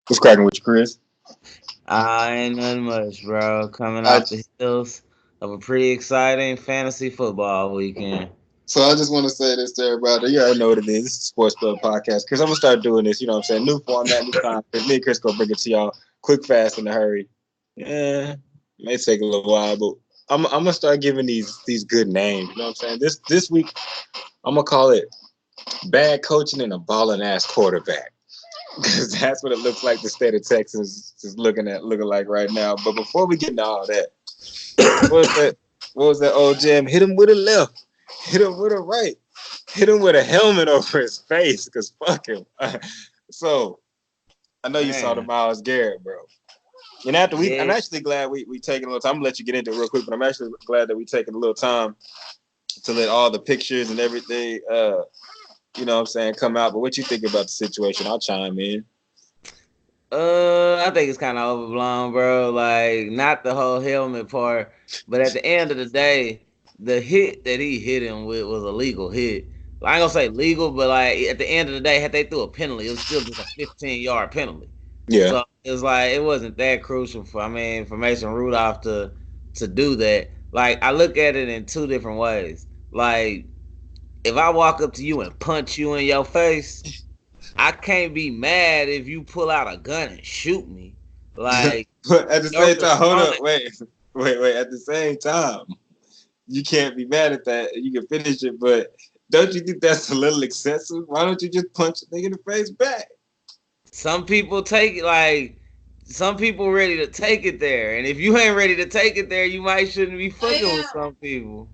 What's cracking with you, Chris? Ain't nothing much, bro. Coming I off the heels of a pretty exciting fantasy football weekend. so I just want to say this to everybody. You already know what it is. This is the Sports Plug podcast. Chris, I'm gonna start doing this. You know what I'm saying? New format, new time. Me and Chris gonna bring it to y'all quick, fast, in a hurry. Yeah, may take a little while, but I'm gonna start giving these good names. You know what I'm saying? This week I'm gonna call it bad coaching and a balling ass quarterback. Because that's what it looks like the state of Texas is looking like right now. But before we get into all that, what was that? What was that old jam? Hit him with a left, hit him with a right, hit him with a helmet over his face. Cause fuck him. So I know you saw the Man, Miles Garrett, bro. And I'm yeah. actually glad we taking a little time. I'm gonna let you get into it real quick, but I'm actually glad that we taking a little time to let all the pictures and everything, you know what I'm saying, come out. But what you think about the situation? I'll chime in. I think it's kind of overblown, bro. Like, not the whole helmet part, but at the end of the day, the hit that he hit him with was a legal hit. I ain't gonna say legal, but like at the end of the day, had they threw a penalty, it was still just a 15-yard penalty. Yeah. So it's like it wasn't that crucial for Mason Rudolph to do that. Like I look at it in two different ways. Like if I walk up to you and punch you in your face, I can't be mad if you pull out a gun and shoot me. Like But at the your same time, hold response, up, wait. At the same time, you can't be mad at that. You can finish it, but don't you think that's a little excessive? Why don't you just punch a nigga in the face back? some people take it like some people ready to take it there, and if you ain't ready to take it there, you might shouldn't be fucking with some people.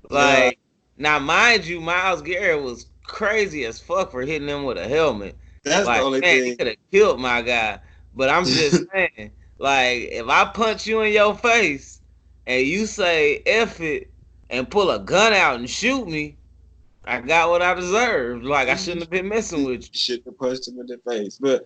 Yeah, Like now, mind you, Miles Garrett was crazy as fuck for hitting him with a helmet. that's the Like only man, he thing. could have killed my guy. But I'm just saying, like if I punch you in your face and you say "F it" and pull a gun out and shoot me, I got what I deserved. Like I shouldn't have been messing You with you. should have punched him in the face. But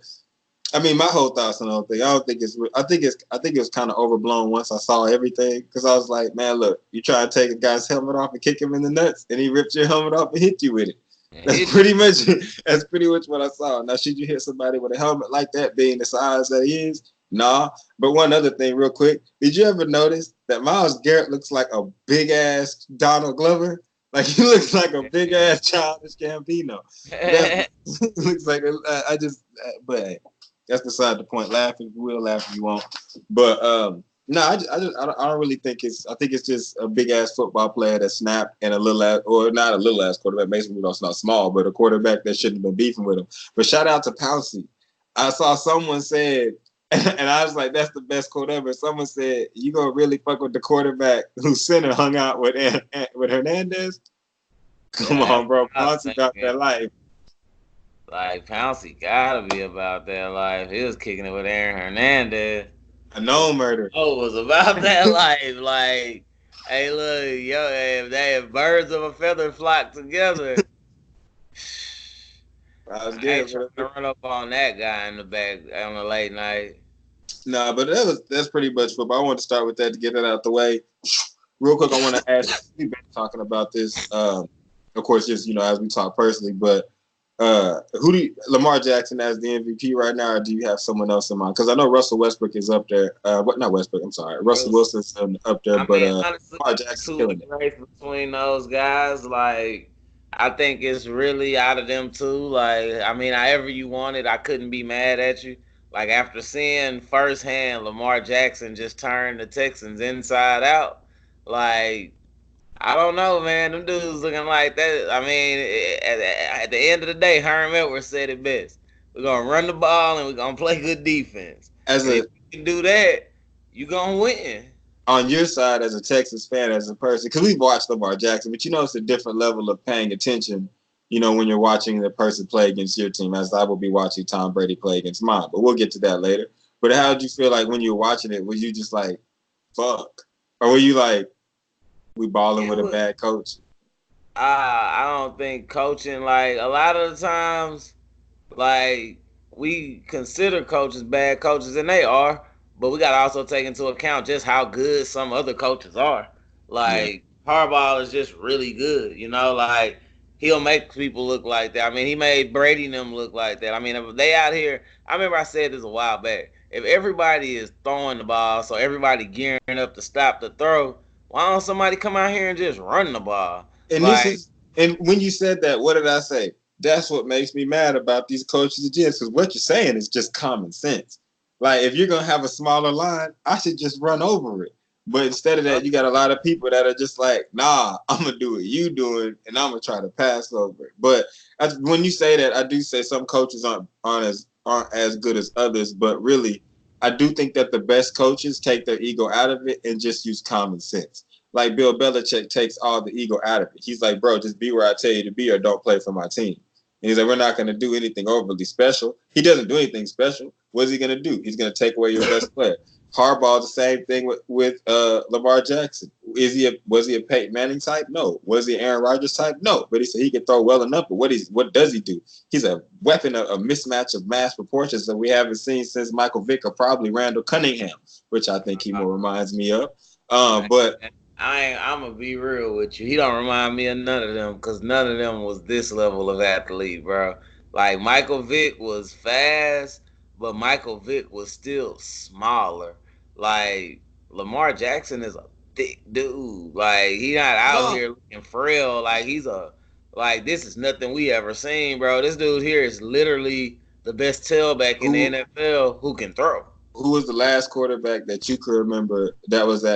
I mean, my whole thoughts on the whole thing. I don't think it's. I think it was kind of overblown once I saw everything because I was like, man, look, you try to take a guy's helmet off and kick him in the nuts, and he ripped your helmet off and hit you with it. And That's hit you. pretty much that's pretty much what I saw. Now, should you hit somebody with a helmet like that, being the size that he is? Nah. But one other thing, real quick, did you ever notice that Miles Garrett looks like a big ass Donald Glover? Like he looks like a big ass childish Gambino. That looks like I just, but hey, that's beside the point. Laugh if you will, laugh if you won't. But no, I don't really think it's. I think it's just a big ass football player that snapped and a little ass, or not a little ass quarterback. Mason Rudolph's not small, but a quarterback that shouldn't have been beefing with him. But shout out to Pouncey. I saw someone said, and I was like, "That's the best quote ever." Someone said, "You gonna really fuck with the quarterback whose center hung out with Hernandez?" Come That's on, bro. what I was Pouncey got thinking. that life. Like Pouncey gotta be about that life. He was kicking it with Aaron Hernandez. A known murder. Oh, was about that life. Like, hey, look, yo, if birds of a feather flock together, I was I ain't good, trying to bro. run up on that guy in the back on a late night. Nah, but that's pretty much football. I want to start with that to get that out the way. Real quick, I want to ask. We've been talking about this, of course, just as we talk personally. But who do Lamar Jackson as the MVP right now, or do you have someone else in mind? Because I know Russell Westbrook is up there. What? Not Westbrook. I'm sorry, Russell Russ, Wilson's up there, I but mean, honestly, Lamar it's Jackson's two way killing it. race between those guys. Like, I think it's really out of them two. Like, I mean, however you want it, I couldn't be mad at you. Like after seeing firsthand Lamar Jackson just turn the Texans inside out, like I don't know, man. Them dudes looking like that. I mean, at the end of the day, Herm Edwards said it best. We're gonna run the ball and we're gonna play good defense. As And if a you can do that, you gonna win. On your side as a Texas fan, as a person, because we've watched Lamar Jackson, but it's a different level of paying attention. When you're watching the person play against your team, as I will be watching Tom Brady play against mine. But we'll get to that later. But how did you feel like when you were watching it? Was you just like, fuck, or were you like, we balling It with a was. bad coach? I don't think coaching like a lot of the times like we consider coaches bad coaches and they are, but we got to also take into account just how good some other coaches are. Yeah, Like Harbaugh is just really good, like he'll make people look like that. I mean, he made Brady and them look like that. I mean, if they out here, I remember I said this a while back. If everybody is throwing the ball, so everybody gearing up to stop the throw, why don't somebody come out here and just run the ball? And this Like, is, and when you said that, what did I say? That's what makes me mad about these coaches and GMs, because what you're saying is just common sense. Like, if you're gonna have a smaller line, I should just run over it. But instead of that, you got a lot of people that are just like, nah, I'm gonna do what you doing, and I'm gonna try to pass over it. But when you say that, I do say some coaches aren't as good as others. But really, I do think that the best coaches take their ego out of it and just use common sense. Like Bill Belichick takes all the ego out of it. He's like, bro, just be where I tell you to be or don't play for my team. And he's like, we're not going to do anything overly special. He doesn't do anything special. What's he going to do? He's going to take away your best player. Harbaugh's the same thing with Lamar Jackson. Was he a Peyton Manning type? No. Was he an Aaron Rodgers type? No. But he said he can throw well enough. But what does he do? He's a weapon of a mismatch of mass proportions that we haven't seen since Michael Vick or probably Randall Cunningham, which I think he more reminds me of. But I'm gonna be real with you. He don't remind me of none of them because none of them was this level of athlete, bro. Like Michael Vick was fast, but Michael Vick was still smaller. Like Lamar Jackson is a thick dude. Like he not out no, here looking frail. Like he's a like this is nothing we ever seen, bro. This dude here is literally the best tailback in the who NFL who can throw. who was the last quarterback that you could remember that was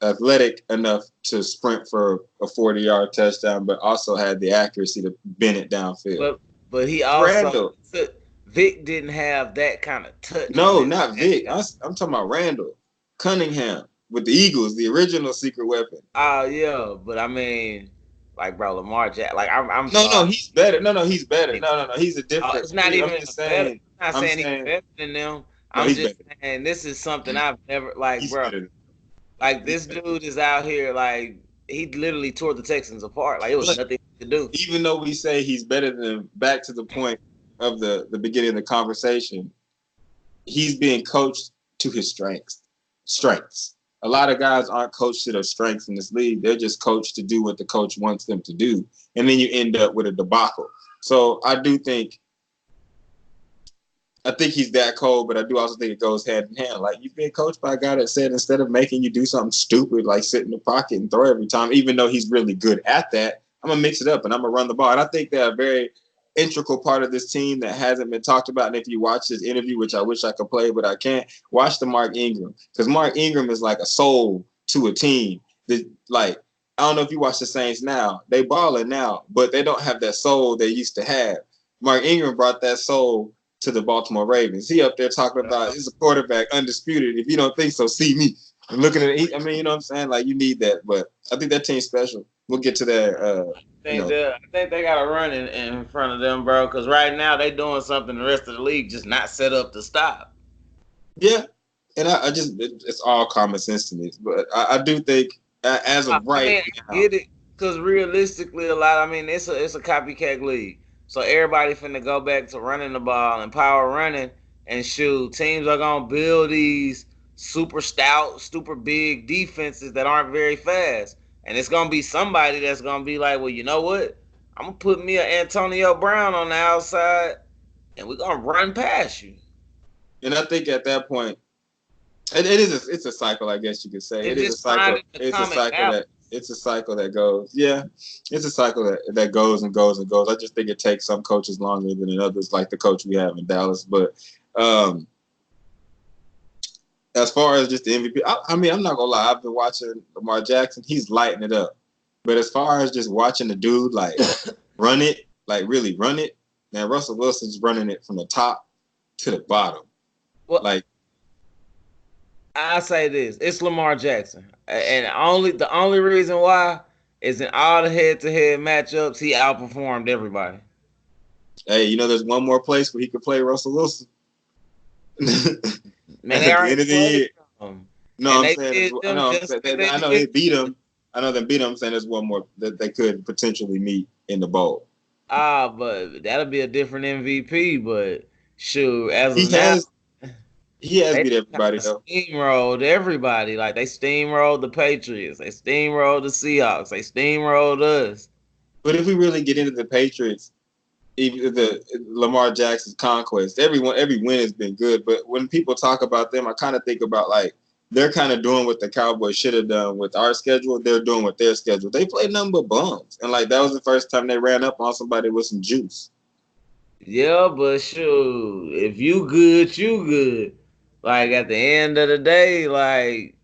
athletic enough to sprint for a 40-yard touchdown, but also had the accuracy to bend it downfield? But but he also Randall. Vic didn't have that kind of touch No, with his not Vic. I'm talking about Randall Cunningham with the Eagles, the original secret weapon. oh yeah, but I mean, like bro, Lamar Jack, like I'm No, no, sorry. he's better. No, no, he's better. No, no, no, he's a different It's not breed. I'm even just better. saying. I'm not I'm saying he's saying better than them. no, I'm he's just better. saying this is something I've never like, He's bro. better. Like He's this better. dude is out here like he literally tore the Texans apart. Like it was But nothing to do. even though we say he's better than him, back to the point of the beginning of the conversation, he's being coached to his strengths. Strengths. A lot of guys aren't coached to their strengths in this league. They're just coached to do what the coach wants them to do, and then you end up with a debacle. So I think he's that cold, but I do also think it goes hand in hand. Like you've been coached by a guy that said instead of making you do something stupid like sit in the pocket and throw every time, even though he's really good at that, I'm gonna mix it up and I'm gonna run the ball. And I think they're a very integral part of this team that hasn't been talked about. And if you watch this interview, which I wish I could play, but I can't, watch the Mark Ingram, because Mark Ingram is like a soul to a team. That like I don't know if you watch the Saints now, they balling now, but they don't have that soul they used to have. Mark Ingram brought that soul to the Baltimore Ravens. He up there talking about he's a quarterback, undisputed. If you don't think so, see me. I'm looking at it. I mean, you know what I'm saying? Like you need that, but I think that team's special. We'll get to that. I think they got to run in front of them, bro. Because right now they doing something the rest of the league just not set up to stop. Yeah, and I just it's all common sense to me. But I do think as I of right mean, I now, get it. Because realistically, a lot. I mean, it's a copycat league. So everybody finna go back to running the ball and power running and shoot. Teams are gonna build these super stout, super big defenses that aren't very fast. And it's gonna be somebody that's gonna be like, well, you know what? I'm gonna put me a Antonio Brown on the outside, and we're gonna run past you. and I think at that point, it's a cycle. I guess you could say it It's is a just cycle. finding the It's a common cycle balance. that it's a cycle that goes. Yeah, it's a cycle that goes and goes and goes. I just think it takes some coaches longer than others, like the coach we have in Dallas. But um, as far as just the MVP, I mean, I'm not gonna lie. I've been watching Lamar Jackson. He's lighting it up. But as far as just watching the dude like run it, like really run it, man, Russell Wilson's running it from the top to the bottom. Well, Like I say this: it's Lamar Jackson, and the only reason why is in all the head-to-head matchups he outperformed everybody. hey, there's one more place where he could play Russell Wilson. Man, they At the already end of the played year, him, no, and I'm they saying, did I them know, just like they I know did. they beat him. I know they beat him. I'm saying there's one more that they could potentially meet in the bowl. But that'll be a different MVP. But shoot, as He of now, has, he has they beat kind everybody of though. steamrolled everybody. Like they steamrolled the Patriots, they steamrolled the Seahawks, they steamrolled us. But if we really get into the Patriots, even the Lamar Jackson's conquest, every win has been good. But when people talk about them, I kind of think about like they're kind of doing what the Cowboys should have done with our schedule. They're doing with their schedule. They play nothing but bums, and like that was the first time they ran up on somebody with some juice. Yeah, but shoot, if you good, you good. Like at the end of the day, like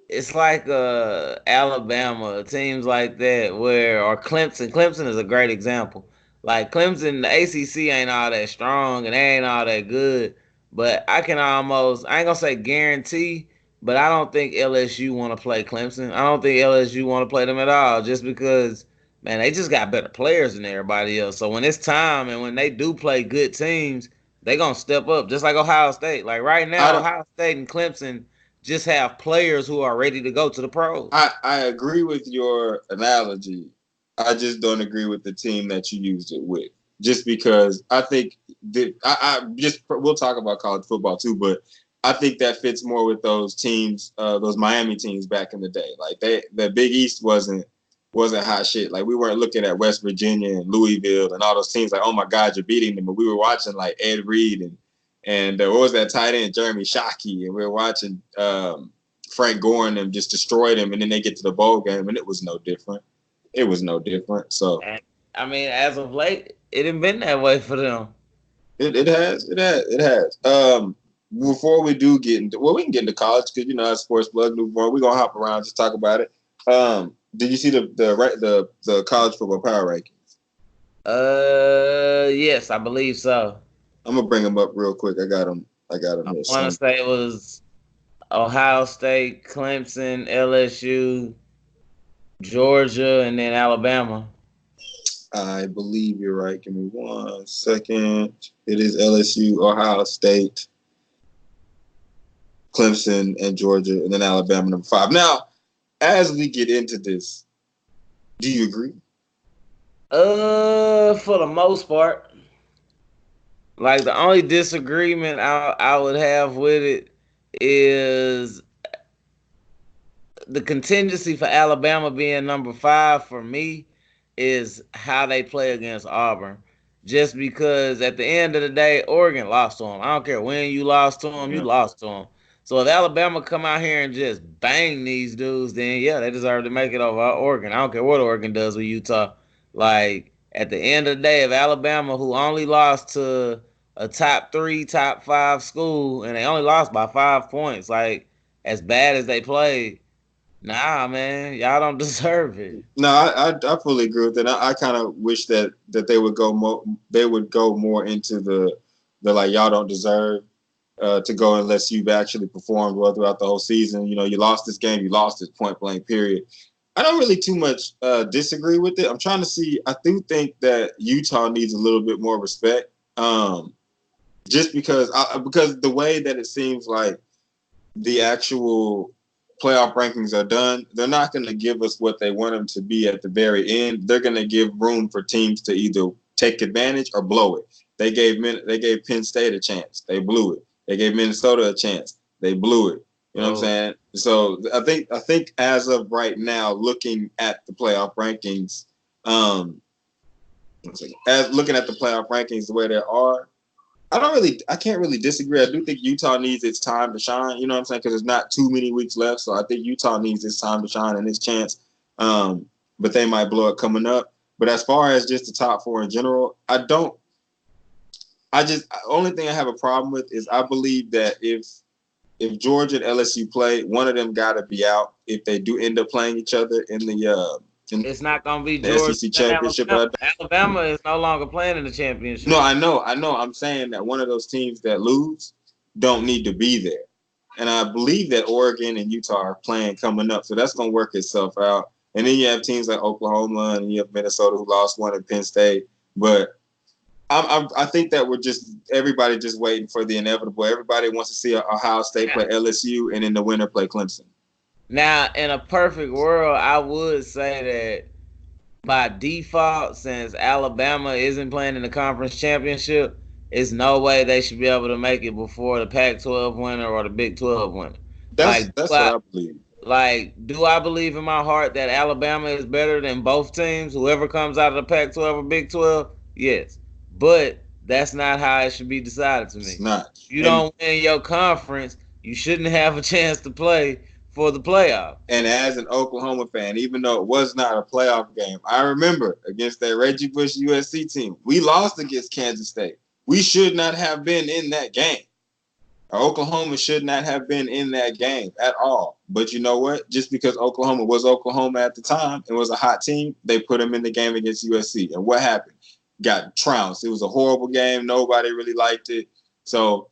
it's like Alabama teams like that where or Clemson. Clemson is a great example. Like Clemson, the ACC ain't all that strong and they ain't all that good. But I can almost I ain't gonna say guarantee, but I don't think LSU want to play Clemson. I don't think LSU want to play them at all, just because man they just got better players than everybody else. So when it's time and when they do play good teams, they gonna step up just like Ohio State. Like right I now, don't. Ohio State and Clemson just have players who are ready to go to the pros. I agree with your analogy. I just don't agree with the team that you used it with. Just because I think that I just we'll talk about college football too, but I think that fits more with those teams, those Miami teams back in the day. Like the Big East wasn't hot shit. Like we weren't looking at West Virginia and Louisville and all those teams like, oh my God, you're beating them. But we were watching like Ed Reed and what was that tight end, Jeremy Shockey, and we were watching Frank Gore and them just destroyed him, and then they get to the bowl game, and it was no different. It was no different. So And I mean, as of late, it ain't been that way for them. it has. Before we do get into we can get into college because as sports plug new born, we're gonna hop around just talk about it. Did you see the college football power rankings? Yes, I believe so. I'm gonna bring them up real quick. I got them. I got them I here. want to Some say it was Ohio State, Clemson, LSU, Georgia, and then Alabama. I believe you're right. Give me 1 second. It is LSU, Ohio State, Clemson, and Georgia, and then Alabama number 5. Now, as we get into this, do you agree? For the most part, like the only disagreement I would have with it is the contingency for Alabama being number 5 for me is how they play against Auburn. Just because at the end of the day, Oregon lost to them. I don't care when you lost to them, you Yeah. lost to them. So if Alabama come out here and just bang these dudes, then yeah, they deserve to make it over Oregon. I don't care what Oregon does with Utah. Like at the end of the day, if Alabama, who only lost to a top 3, top 5 school, and they only lost by 5 points, like as bad as they played, nah, man, y'all don't deserve it. No, I fully agree with that. I kind of wish that they would go more. They would go more into the like y'all don't deserve to go unless you've actually performed well throughout the whole season. You lost this game, you lost this point blank period. I don't really too much disagree with it. I'm trying to see. I do think that Utah needs a little bit more respect, just because the way that it seems like the actual playoff rankings are done, they're not going to give us what they want them to be at the very end. They're going to give room for teams to either take advantage or blow it. They gave Penn State a chance. They blew it. They gave Minnesota a chance. They blew it. You know what I'm Oh, saying? So I think as of right now, looking at the playoff rankings, um, as looking at the playoff rankings the way they are, I can't really disagree. I do think Utah needs its time to shine. You know what I'm saying? Because there's not too many weeks left, so I think Utah needs its time to shine and its chance. But they might blow it coming up. But as far as just the top 4 in general, I don't. I just only thing I have a problem with is I believe that if Georgia and LSU play, one of them got to be out if they do end up playing each other in it's not gonna be the Georgia SEC and championship. Alabama. Alabama is no longer playing in the No, championship. I know. I'm saying that one of those teams that lose don't need to be there. And I believe that Oregon and Utah are playing coming up, so that's going to work itself out. And then you have teams like Oklahoma and you have Minnesota who lost one at Penn State. But I think that we're just everybody just waiting for the inevitable. Everybody wants to see Ohio State play LSU and in the winter play Clemson. Now, in a perfect world, I would say that by default, since Alabama isn't playing in the conference championship, it's no way they should be able to make it before the Pac-12 winner or the Big 12 winner. That's Like, that's what I believe. Like, do I believe in my heart that Alabama is better than both teams? Whoever comes out of the Pac-12 or Big 12, yes. But that's not how it should be decided to It's me. not. If you And don't win your conference, you shouldn't have a chance to play for the playoff. and as an Oklahoma fan, even though it was not a playoff game, I remember against that Reggie Bush USC team, we lost against Kansas State. We should not have been in that game. Oklahoma should not have been in that game at all. But you know what? Just because Oklahoma was Oklahoma at the time and was a hot team, they put them in the game against USC. And what happened? Got trounced. It was a horrible game. Nobody really liked it. So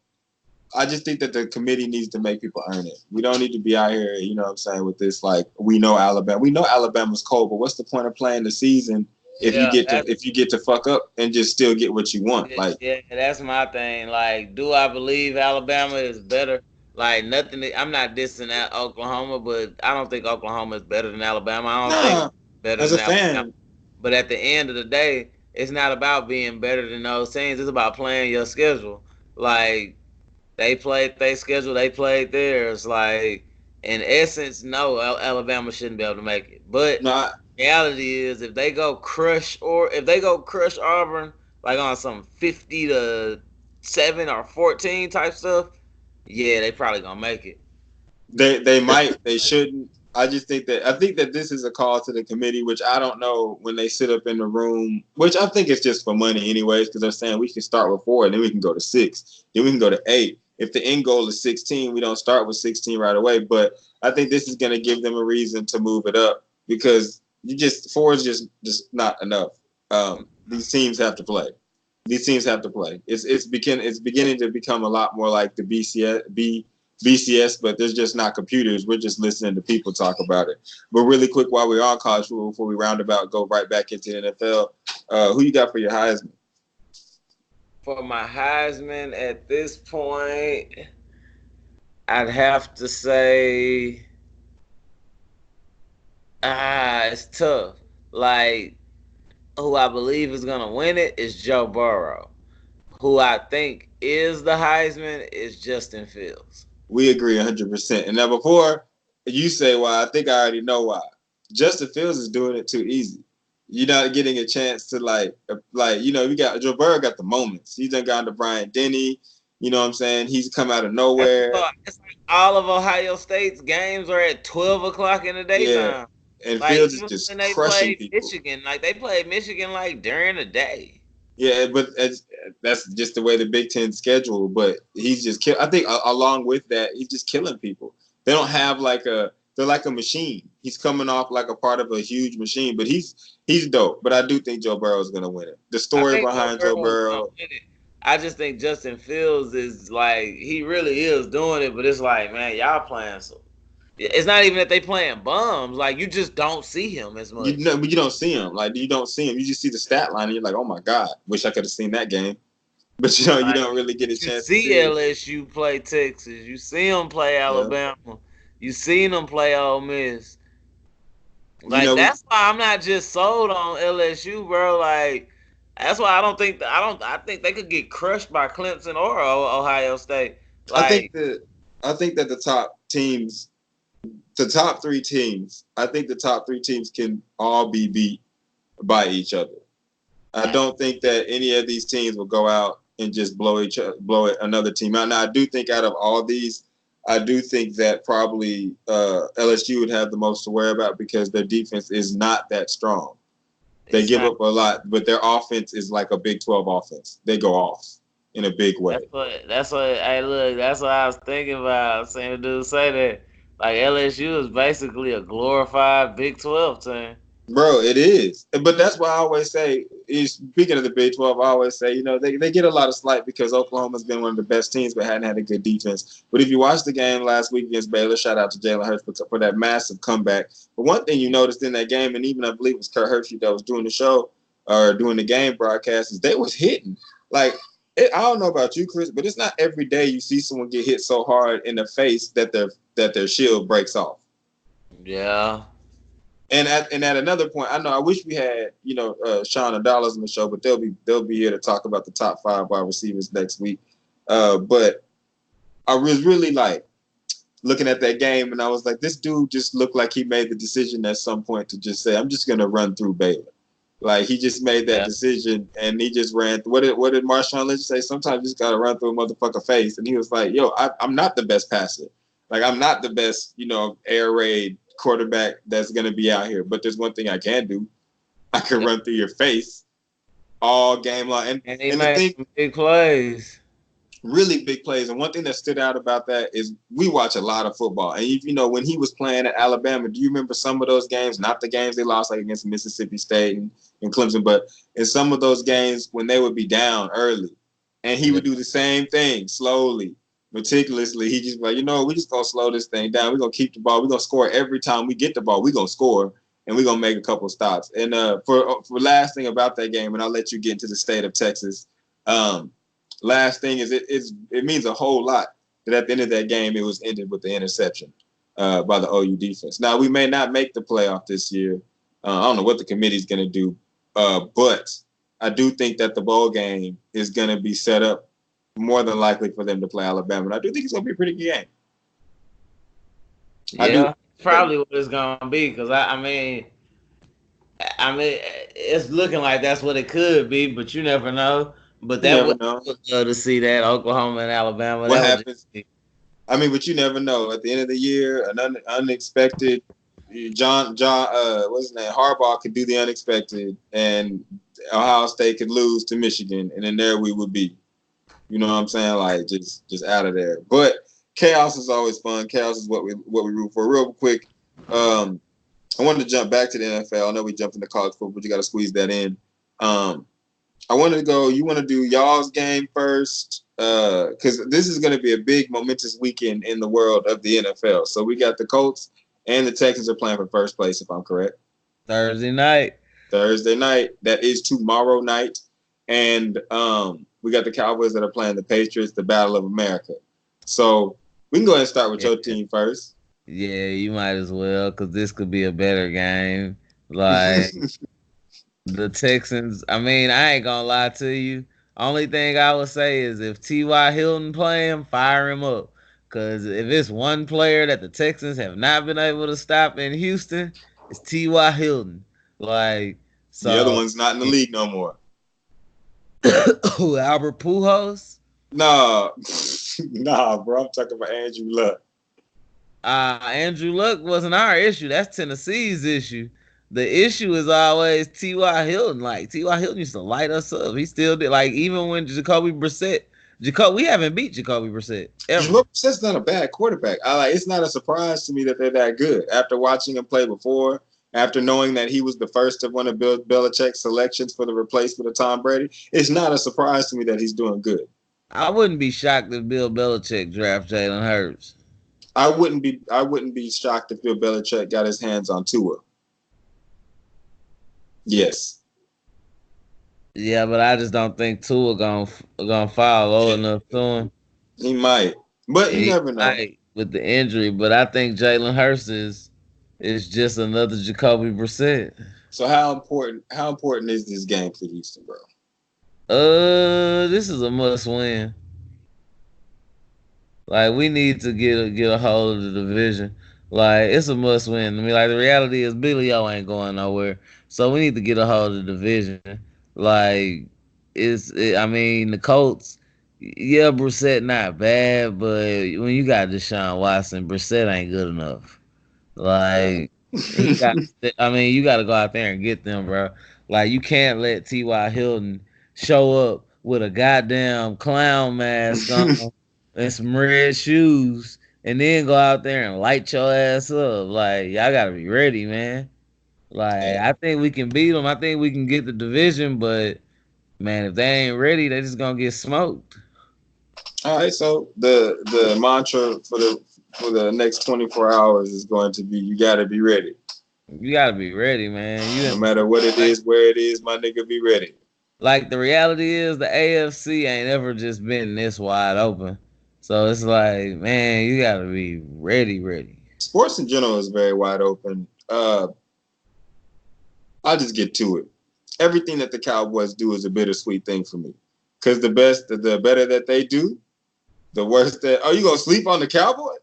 I just think that the committee needs to make people earn it. We don't need to be out here, you know what I'm saying, with this like we know Alabama. We know Alabama's cold, but what's the point of playing the season Yeah, if you get to fuck up and just still get what you want? Like yeah, that's my thing. Like, do I believe Alabama is better? Like, nothing. I'm not dissing at Oklahoma, but I don't think Oklahoma is better than Alabama. I don't think nah, better as than a Alabama. fan, But at the end of the day, it's not about being better than those teams. It's about playing your schedule. Like, they played their schedule, they played theirs. Like, in essence, no, Alabama shouldn't be able to make it. But no, reality is, if they go crush Auburn, like on some 50-7 or 14 type stuff, yeah, they probably gonna make it. they might, they shouldn't. I think that this is a call to the committee, which I don't know when they sit up in the room, which I think it's just for money anyways, because they're saying we can start with 4, and then we can go to 6, then we can go to 8. If the end goal is 16, we don't start with 16 right away. But I think this is going to give them a reason to move it up because you just 4 is just not enough. These teams have to play. These teams have to play. It's beginning to become a lot more like the BCS, but there's just not computers. We're just listening to people talk about it. But really quick, while we're on college football, before we round about, go right back into the NFL. Who you got for your Heisman? For my Heisman at this point, I'd have to say, it's tough. Like, who I believe is gonna win it is Joe Burrow. Who I think is the Heisman is Justin Fields. We agree 100%. And now before you say why, I think I already know why. Justin Fields is doing it too easy. You're not getting a chance to we got Joe Burrow got the moments. He's done gone to Bryant Denny. You know what I'm saying? He's come out of nowhere. It's like all of Ohio State's games are at 12 o'clock in the Yeah. daytime. And Like, Fields is even just when they crushing played people. Michigan, like they played Michigan like during the day. Yeah, but that's just the way the Big Ten schedule. But he's just I think along with that, he's just killing people. They don't have they're like a machine. He's coming off like a part of a huge machine, but he's dope. But I do think Joe Burrow is gonna win it. The I story think Joe behind Joe Burrow is gonna Burrow. win it. I just think Justin Fields is like he really is doing it, but it's like, man, y'all playing so. It's not even that they playing bums. Like, you just don't see him as You much. know, but you don't see him. Like you don't see him. You just see the stat line, and you're like, oh my god, wish I could have seen that game. But you Like, don't really get a you chance to see see it. LSU play Texas, you see them play Yeah, Alabama, you seen them play Ole Miss. you Like, know, that's why I'm not just sold on LSU, bro. Like, that's why I think they could get crushed by Clemson or Ohio State. I think Like, that the top teams, the top 3 teams, I think the top 3 teams can all be beat by each other. I don't think that any of these teams will go out and just blow another team out. Now, I do think out of all these, I do think that probably LSU would have the most to worry about because their defense is not that strong. They it's give not. up a lot, but their offense is like a Big 12 offense. They go off in a big way. Hey, look, that's what I was thinking about. Seeing the dude say that. Like, LSU is basically a glorified Big 12 team. Bro, it is. But that's why I always say, speaking of the Big 12, I always say, they get a lot of slight because Oklahoma's been one of the best teams but hadn't had a good defense. But if you watched the game last week against Baylor, shout out to Jalen Hurts for that massive comeback. But one thing you noticed in that game, and even I believe it was Kurt Hershey that was doing the show or doing the game broadcast, is they was hitting. Like, I don't know about you, Chris, but it's not every day you see someone get hit so hard in the face that their shield breaks off. Yeah. And at another point, I know I wish we had Sean and Dollars on the show, but they'll be here to talk about the top 5 wide receivers next week. But I was really like looking at that game, and I was like, this dude just looked like he made the decision at some point to just say, I'm just gonna run through Baylor. Like he just made that Yeah. decision, and he just ran. What did Marshawn Lynch say? Sometimes you just gotta run through a motherfucker face, and he was like, "Yo, I'm not the best passer. Like I'm not the best, air raid quarterback that's gonna be out here. But there's one thing I can do. I can Yeah. run through your face all game long." And And he and the made thing, some big plays. really big plays. And one thing that stood out about that is we watch a lot of football. And when he was playing at Alabama, do you remember some of those games? Not the games they lost, like against Mississippi State and Clemson, but in some of those games when they would be down early, and he Yeah. would do the same thing slowly, meticulously. He just like, we just gonna slow this thing down. We're gonna keep the ball. We're gonna score every time we get the ball. We're gonna score. And we're gonna make a couple stops. And for last thing about that game, and I'll let you get into the state of Texas. Um, Last thing is it means a whole lot that at the end of that game it was ended with the interception by the OU defense. Now we may not make the playoff this year. I don't know what the committee's going to do, but I do think that the bowl game is going to be set up more than likely for them to play Alabama. And I do think it's going to be a pretty good game. I do. Yeah, probably what it's gonna be. Cause I mean, it's looking like that's what it could be, but you never know. But You that never would know to see that Oklahoma and Alabama. what That would just happens. be, I mean, but you never know. At the end of the year, an unexpected John, what's his name? Harbaugh could do the unexpected, and Ohio State could lose to Michigan, and then there we would be. You know what I'm saying? Like just out of there. But chaos is always fun. Chaos is what we root for. Real quick, I wanted to jump back to the NFL. I know we jumped into college football, but you got to squeeze that in. I wanted to go. You want to do y'all's game first? Because this is going to be a big, momentous weekend in the world of the NFL. So we got the Colts and the Texans are playing for first place, if I'm correct. Thursday night. Thursday night. That is tomorrow night. And we got the Cowboys that are playing the Patriots, the Battle of America. So we can go ahead and start with Yeah, your team first. yeah, you might as well, cause this could be a better game. Like the Texans. I mean, I ain't gonna lie to you. Only thing I would say is if T.Y. Hilton play him, fire him up. Cause if it's one player that the Texans have not been able to stop in Houston, it's T.Y. Hilton. Like The other so, one's not in the league no more. who Albert Pujols? No, nah, bro. I'm talking about Andrew Luck. Andrew Luck wasn't our issue. That's Tennessee's issue. The issue is always T.Y. Hilton. Like T.Y. Hilton used to light us up. He still did. Like even when Jacoby Brissett, we haven't beat Jacoby Brissett ever. Jacoby Brissett's not a bad quarterback. It's not a surprise to me that they're that good. After watching him play before, after knowing that he was the first of one of Bill Belichick's selections for the replacement of Tom Brady, it's not a surprise to me that he's doing good. I wouldn't be shocked if Bill Belichick draft Jalen Hurts. I wouldn't be shocked if Bill Belichick got his hands on Tua. Yes. Yeah, but I just don't think Tua gonna fall low enough to him. He might. But you He never know. might with the injury, but I think Jalen Hurts is just another Jacoby Brissett. So how important is this game for Houston, bro? This is a must win. Like we need to get a hold of the division. Like it's a must win. I mean, like the reality is Billy O ain't going nowhere, so we need to get a hold of the division. Like I mean, the Colts. Yeah, Brissett not bad, but when you got Deshaun Watson, Brissett ain't good enough. Like he got. I mean, you got to go out there and get them, bro. Like you can't let T.Y. Hilton show up with a goddamn clown mask on and some red shoes, and then go out there and light your ass up. Like y'all gotta be ready, man. Like Hey, I think we can beat them. I think we can get the division, but man, if they ain't ready, they just gonna get smoked. all right, so the mantra for the next 24 hours is going to be you got to be ready. You gotta be ready, man. No matter what it Like, is, where it is, my nigga, be ready. like the reality is, the AFC ain't ever just been this wide open. So it's like, man, you gotta be ready, ready. Sports in general is very wide open. I'll just get to it. Everything that the Cowboys do is a bittersweet thing for me. Because the better that they do, the worse that. Oh, you gonna sleep on the Cowboys?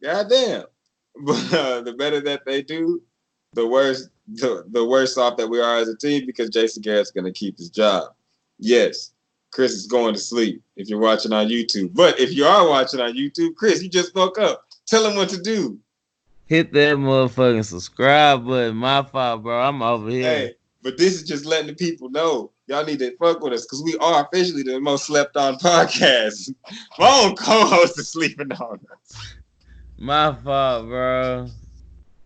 Goddamn. But the better that they do, the worse off that we are as a team because Jason Garrett's gonna keep his job. Yes, Chris is going to sleep if you're watching on YouTube. But if you are watching on YouTube, Chris, you just woke up. Tell him what to do. Hit that motherfucking subscribe button. My fault, bro. I'm over here. Hey, but this is just letting the people know y'all need to fuck with us because we are officially the most slept on podcast. My own co-host is sleeping on us. My fault, bro.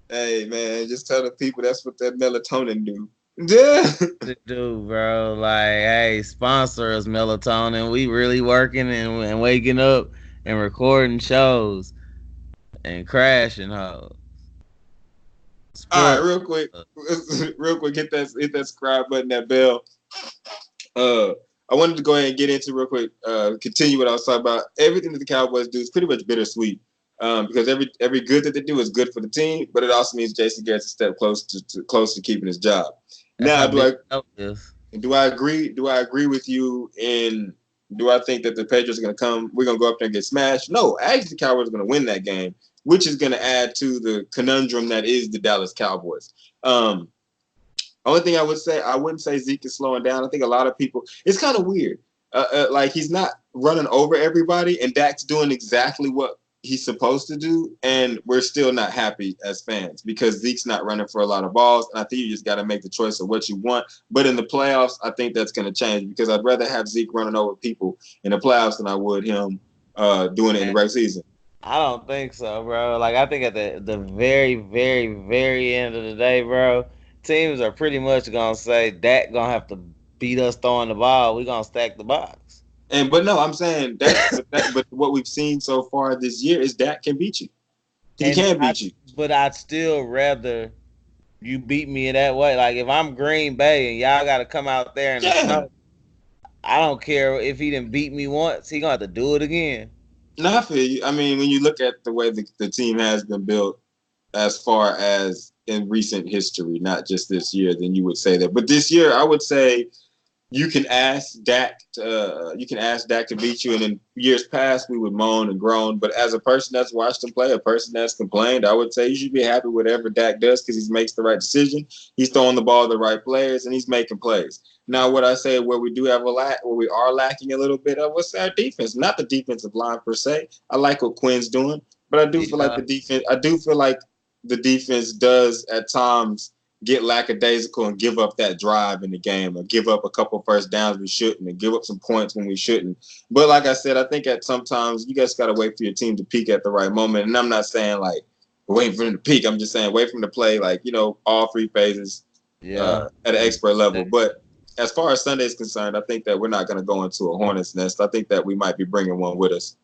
Hey man, just tell the people that's what that melatonin do. Yeah. To do, bro. Like, hey, sponsor us, melatonin. We really working and waking up and recording shows and crashing hoes. All right, Sport. real quick, real quick, hit that subscribe button, that bell. Uh, I wanted to go ahead and get into real quick. Continue what I was talking about. Everything that the Cowboys do is pretty much bittersweet. Because every good that they do is good for the team, but it also means Jason gets a step close to keeping his job. That's Now, how big the is. do I agree? Do I agree with you? In do I think that the Patriots are going to come? We're going to go up there and get smashed? No, actually, the Cowboys are going to win that game, which is going to add to the conundrum that is the Dallas Cowboys. Um, Only thing I would say, I wouldn't say Zeke is slowing down. I think a lot of people, it's kind of weird. Like he's not running over everybody, and Dak's doing exactly what he's supposed to do, and we're still not happy as fans because Zeke's not running for a lot of balls. And I think you just got to make the choice of what you want. But in the playoffs, I think that's going to change because I'd rather have Zeke running over people in the playoffs than I would him doing it in the regular season. I don't think so, bro. Like I think at the very, very, very end of the day, bro, teams are pretty much gonna say Dak gonna have to beat us throwing the ball. We gonna stack the box. But no, I'm saying but what we've seen so far this year is Dak can beat you. He And can I, beat you. but I'd still rather you beat me in that way. Like if I'm Green Bay and y'all got to come out there in the Yeah. snow, I don't care if he didn't beat me once. He gonna have to do it again. No, I feel you. I mean, when you look at the way the team has been built as far as in recent history, not just this year, then you would say that. But this year, I would say you can ask Dak to beat you, and in years past we would moan and groan. But as a person that's watched him play, a person that's complained, I would say you should be happy with whatever Dak does because he makes the right decision. He's throwing the ball to the right players, and he's making plays. Now, what I say where we do have where we are lacking a little bit of, what's our defense? Not the defensive line per se. I like what Quinn's doing, but I do feel like Yeah, the defense. I do feel like the defense does at times get lackadaisical and give up that drive in the game or give up a couple first downs we shouldn't and give up some points when we shouldn't. But like I said, I think at sometimes you guys got to wait for your team to peak at the right moment. And I'm not saying like waiting for them to peak. I'm just saying wait for them to play like, all three phases yeah. at an expert level. But as far as Sunday is concerned, I think that we're not going to go into a hornet's nest. I think that we might be bringing one with us.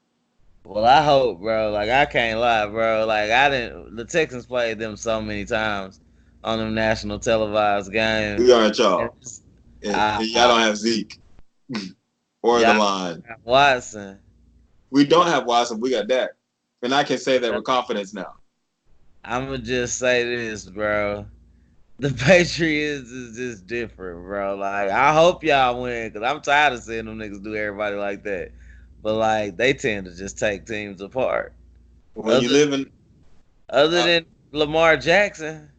Well, I hope, bro. Like I can't lie, bro. Like I didn't. The Texans played them so many times on them national televised We games. aren't And y'all. And y'all I, don't have Zeke or the y'all line. Watson. We don't have Watson. We got Dak. And I can say that with confidence now. I'm gonna just say this, bro. The Patriots is just different, bro. Like I hope y'all win because I'm tired of seeing them niggas do everybody like that. But like they tend to just take teams apart. When you Other live in, other uh, than Lamar Jackson,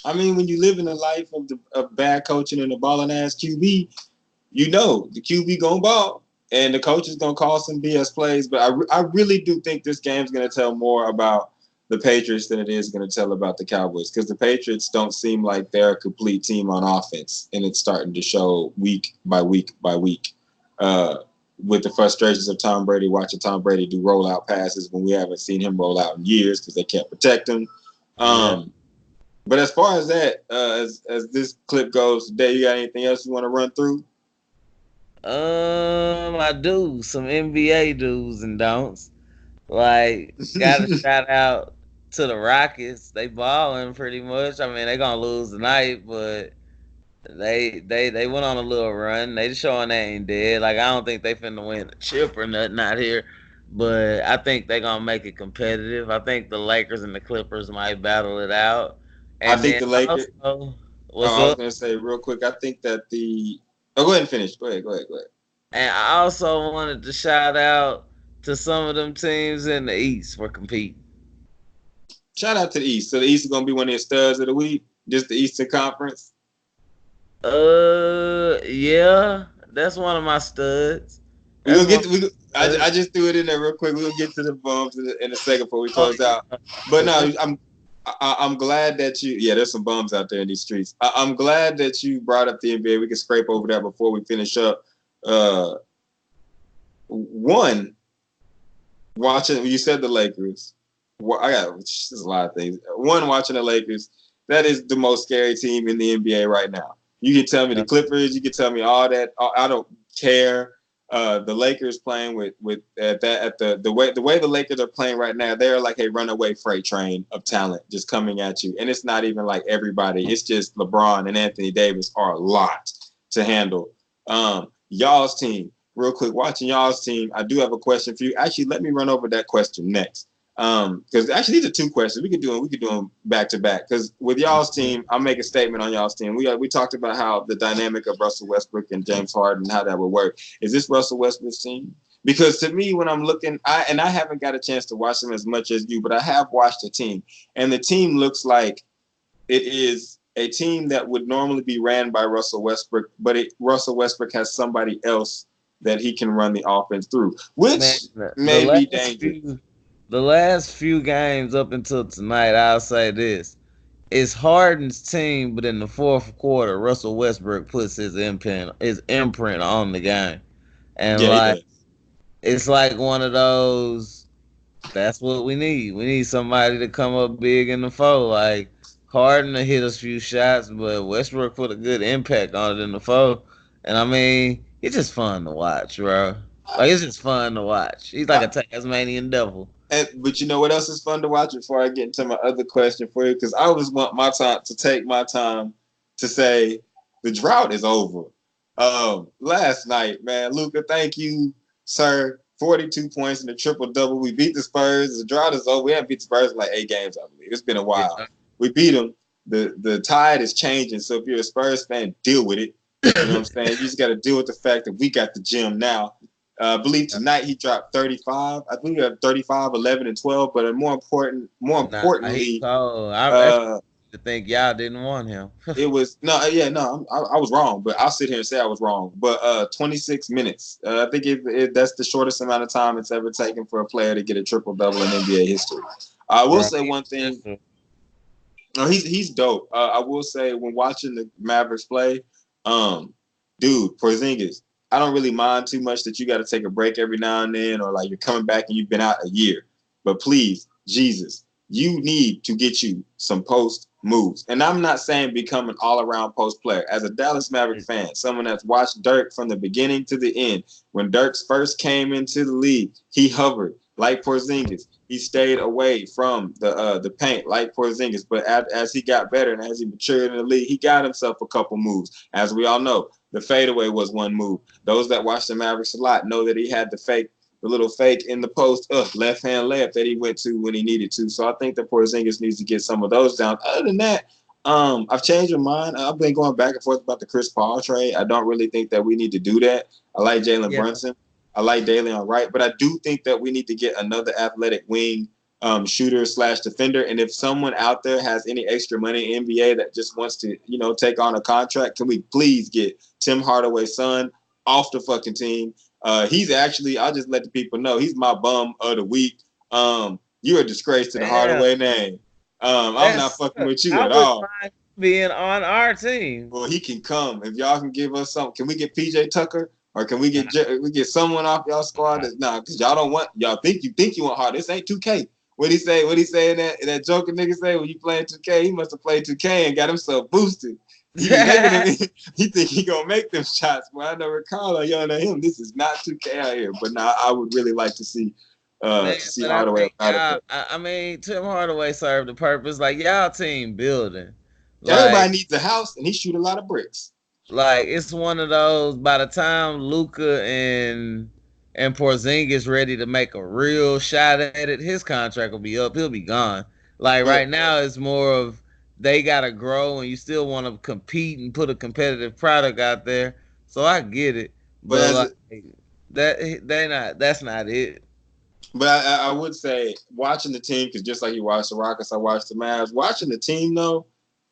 I mean, when you live in a life of bad coaching and a balling ass QB, the QB gonna ball and the coach is gonna call some BS plays. But I really do think this game's gonna tell more about the Patriots than it is gonna tell about the Cowboys because the Patriots don't seem like they're a complete team on offense, and it's starting to show week by week by week. With the frustrations of Tom Brady, watching Tom Brady do rollout passes when we haven't seen him roll out in years because they can't protect him. yeah. Um, but as far as that, as this clip goes today, you got anything else you want to run through? I do some NBA do's and don'ts. Like, got to shout out to the Rockets. They balling pretty much. I mean, they gonna lose tonight, but they went on a little run. They showing they ain't dead. Like, I don't think they finna win a chip or nothing out here, but I think they gonna make it competitive. I think the Lakers and the Clippers might battle it out, I and think then the Lakers. also, what's Oh, I was up? gonna say real quick. I think that the. Oh, go ahead and finish. Go ahead. And I also wanted to shout out. to some of them teams in the East for competing. Shout out to the East. So the East is gonna be one of the studs of the week. Just the Eastern Conference. Yeah, that's one of my studs. We're That's gonna one get. of my I studs. just threw it in there real quick. We're gonna get to the bumps in a second before we Oh close out. yeah, But for sure. no, I'm glad that you. Yeah, there's some bums out there in these streets. I'm glad that you brought up the NBA. We can scrape over that before we finish up. Uh, One, watching you said the Lakers. Well, I got there's a lot of things. One, watching the Lakers. That is the most scary team in the NBA right now. You can tell me the Clippers. You can tell me all that. I don't care. The Lakers playing with at the way the Lakers are playing right now, they're like a runaway freight train of talent just coming at you, and it's not even like everybody. It's just LeBron and Anthony Davis are a lot to handle. Y'all's team, real quick, watching y'all's team, I do have a question for you. Actually, let me run over that question next. Because actually these are two questions. We could do them back to back. Because with y'all's team, I'll make a statement on y'all's team. We talked about how the dynamic of Russell Westbrook and James Harden, how that would work. Is this Russell Westbrook's team? Because to me, when I'm looking, I haven't got a chance to watch them as much as you, but I have watched the team, and the team looks like it is a team that would normally be ran by Russell Westbrook, but Russell Westbrook has somebody else that he can run the offense through, Man, which the may be last dangerous. few the last few games up until tonight, I'll say this. It's Harden's team, but in the fourth quarter, Russell Westbrook puts his imprint on the game. And Yeah, he like does. it's like one of those, that's what we need. We need somebody to come up big in the foe. Like Harden to hit a few shots, but Westbrook put a good impact on it in the foe. And I mean, it's just fun to watch, bro. Like it's just fun to watch. He's like I, a Tasmanian devil. but you know what else is fun to watch before I get into my other question for you? Because I always want my time to take my time to say the drought is over. Last night, man, Luca, thank you, sir. 42 points in the triple double. We beat the Spurs. The drought is over. We haven't beat the Spurs in like 8 games, I believe. It's been a while. Yeah. We beat them. The tide is changing. So if you're a Spurs fan, deal with it. You know what I'm saying? You just got to deal with the fact that we got the gym now. I believe tonight he dropped 35. I believe he had 35, 11, and 12. But more Nah, he importantly, cold. I actually uh, think y'all didn't want him. it was no, yeah, no, I was wrong, but I'll sit here and say I was wrong. But 26 minutes. I think that's the shortest amount of time it's ever taken for a player to get a triple double in NBA history. I will Bro, say he's one thing. special. No, he's dope. I will say when watching the Mavericks play, um, dude, Porzingis, I don't really mind too much that you got to take a break every now and then, or like you're coming back and you've been out a year. But please, Jesus, you need to get you some post moves. And I'm not saying become an all around post player. As a Dallas Maverick fan, someone that's watched Dirk from the beginning to the end, when Dirk first came into the league, he hovered like Porzingis. He stayed away from the paint like Porzingis. But as he got better and as he matured in the league, he got himself a couple moves. As we all know, the fadeaway was one move. Those that watch the Mavericks a lot know that he had the little fake in the post, left hand layup that he went to when he needed to. So I think that Porzingis needs to get some of those down. Other than that, I've changed my mind. I've been going back and forth about the Chris Paul trade. I don't really think that we need to do that. I like Jalen Yeah. Brunson. I like Dalian Wright, but I do think that we need to get another athletic wing shooter slash defender. And if someone out there has any extra money in NBA that just wants to, take on a contract, can we please get Tim Hardaway's son off the fucking team? He's actually, I'll just let the people know, he's my bum of the week. You're a disgrace to the Damn, Hardaway name. I'm not that's fucking with you I at wouldn't all. mind being on our team. Well, he can come if y'all can give us something. Can we get PJ Tucker or can we get someone off y'all squad? Nah, because y'all don't want y'all think you want hard. This ain't 2K. What he say? What he say in that Joker nigga say when you playing 2K? He must have played 2K and got himself boosted. He be making them. He think he gonna make them shots. Well, I know Ricardo yelling at him. This is not 2K out here. But now I would really like Man, to see but I Hardaway mean, out of it. Tim Hardaway served the purpose. Like y'all team building, like Everybody needs a house, and he shoot a lot of bricks. it's one of those. By the time Luca and Porzingis ready to make a real shot at it, his contract will be up. He'll be gone. Like But right now, it's more of they gotta grow, and you still want to compete and put a competitive product out there. So I get it, but but as like that's not it. But I would say watching the team, because just like you watch the Rockets, I watch the Mavs. Watching the team though,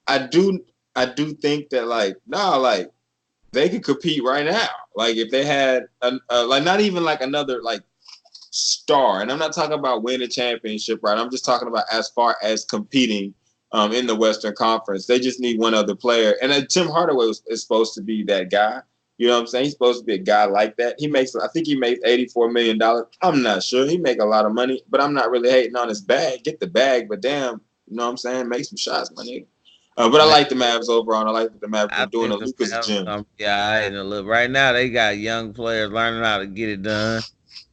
I do I do think that like they could compete right now. Like if they had like not even like another like star, and I'm not talking about winning a championship, right? I'm just talking about as far as competing in the Western Conference. They just need one other player, and Tim Hardaway is supposed to be that guy. You know what I'm saying? He's supposed to be a guy like that. I think he makes $84 million. I'm not sure. He make a lot of money, but I'm not really hating on his bag. Get the bag, but damn, you know what I'm saying? Make some shots, my nigga. But I Man, like the Mavs overall. I like what the Mavs I been doing. think the Luka's a Mavs gem. gonna be all right. And look, right now they got young players learning how to get it done.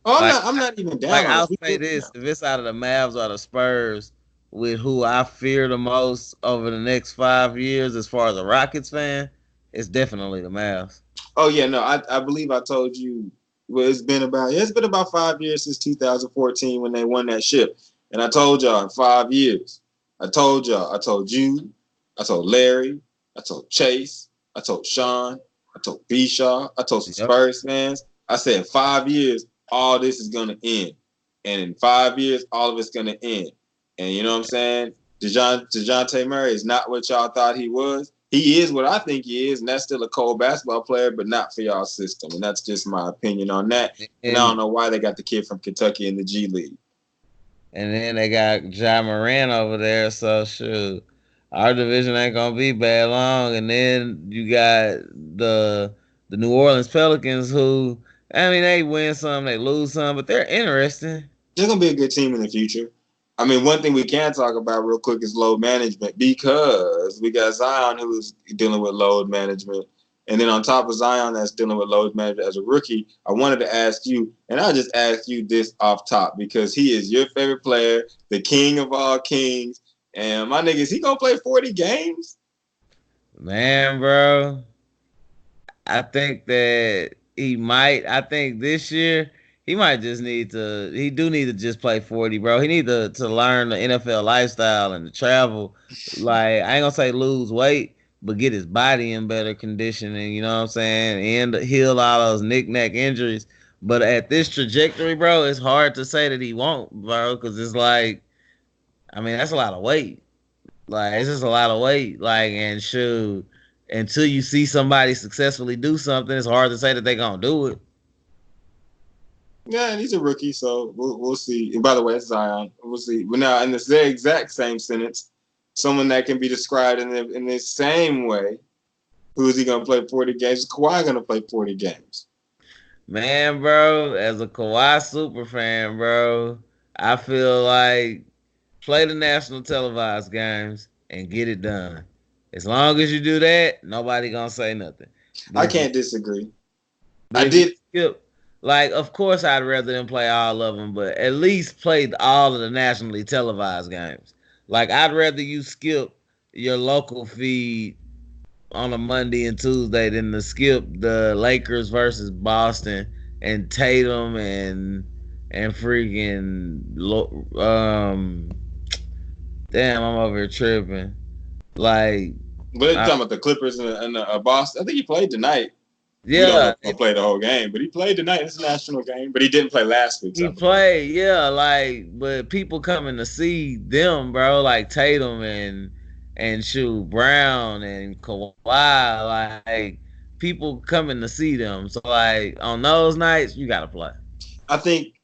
Oh, Like, I'm not even like down on I'll it. We say good this: now. if it's out of the Mavs or the Spurs, with who I fear the most over the next 5 years, as far as a Rockets fan, it's definitely the Mavs. Oh yeah, no, I believe I told you. Well, it's been about 5 years since 2014 when they won that ship, and I told y'all in 5 years. I told you, I told Larry, I told Chase, I told Sean, I told Bishaw, I told some Yep. Spurs fans. I said in 5 years, all this is gonna end, and in 5 years, all of it's gonna end. And you know what I'm saying? DeJounte Murray is not what y'all thought he was. He is what I think he is, and that's still a cold basketball player, but not for y'all system. And that's just my opinion on that. And I don't And know why they got the kid from Kentucky in the G League. and then they got Ja Moran over there, so shoot. Our division ain't gonna be bad long. And then you got the New Orleans Pelicans who I mean they win some, they lose some, but they're interesting. They're gonna be a good team in the future. I mean, one thing we can talk about real quick is load management because we got Zion who's dealing with load management. And then on top of Zion that's dealing with load management as a rookie, I wanted to ask you, and I'll just ask you this off top because he is your favorite player, the king of all kings. And my nigga, is he gonna play 40 games? Man, bro. I think that he might. I think this year he might just need to. He do need to just play 40, bro. He need to learn the NFL lifestyle and to travel. Like I ain't gonna say lose weight, but get his body in better conditioning. You know what I'm saying? And heal all those knick-knack injuries. But at this trajectory, bro, it's hard to say that he won't, bro, because it's like, I mean, that's a lot of weight. Like it's just a lot of weight. Like and shoot, until you see somebody successfully do something, it's hard to say that they gonna do it. Yeah, and he's a rookie, so we'll see. And by the way, it's Zion. We'll see. But now, in the exact same sentence, someone that can be described in the same way. Who is he gonna play 40 games? Is Kawhi gonna play 40 games? Man, bro, as a Kawhi super fan, bro, I feel like play the national televised games and get it done. As long as you do that, nobody gonna say nothing. But I if you can't disagree. but I if you did. skip, like, of course I'd rather them play all of them, but at least play all of the nationally televised games. Like I'd rather you skip your local feed on a Monday and Tuesday than to skip the Lakers versus Boston and Tatum and freaking damn, I'm over here tripping. Like But they're uh, talking about the Clippers and Boston. I think he played tonight. We don't know yeah, if he'll play the whole game, but he played tonight. It's a national game, but he didn't play last week's, he I believe. played, yeah, like but people coming to see them, bro, like Tatum and shoot Brown and Kawhi, like people coming to see them. So like on those nights, you gotta play. I think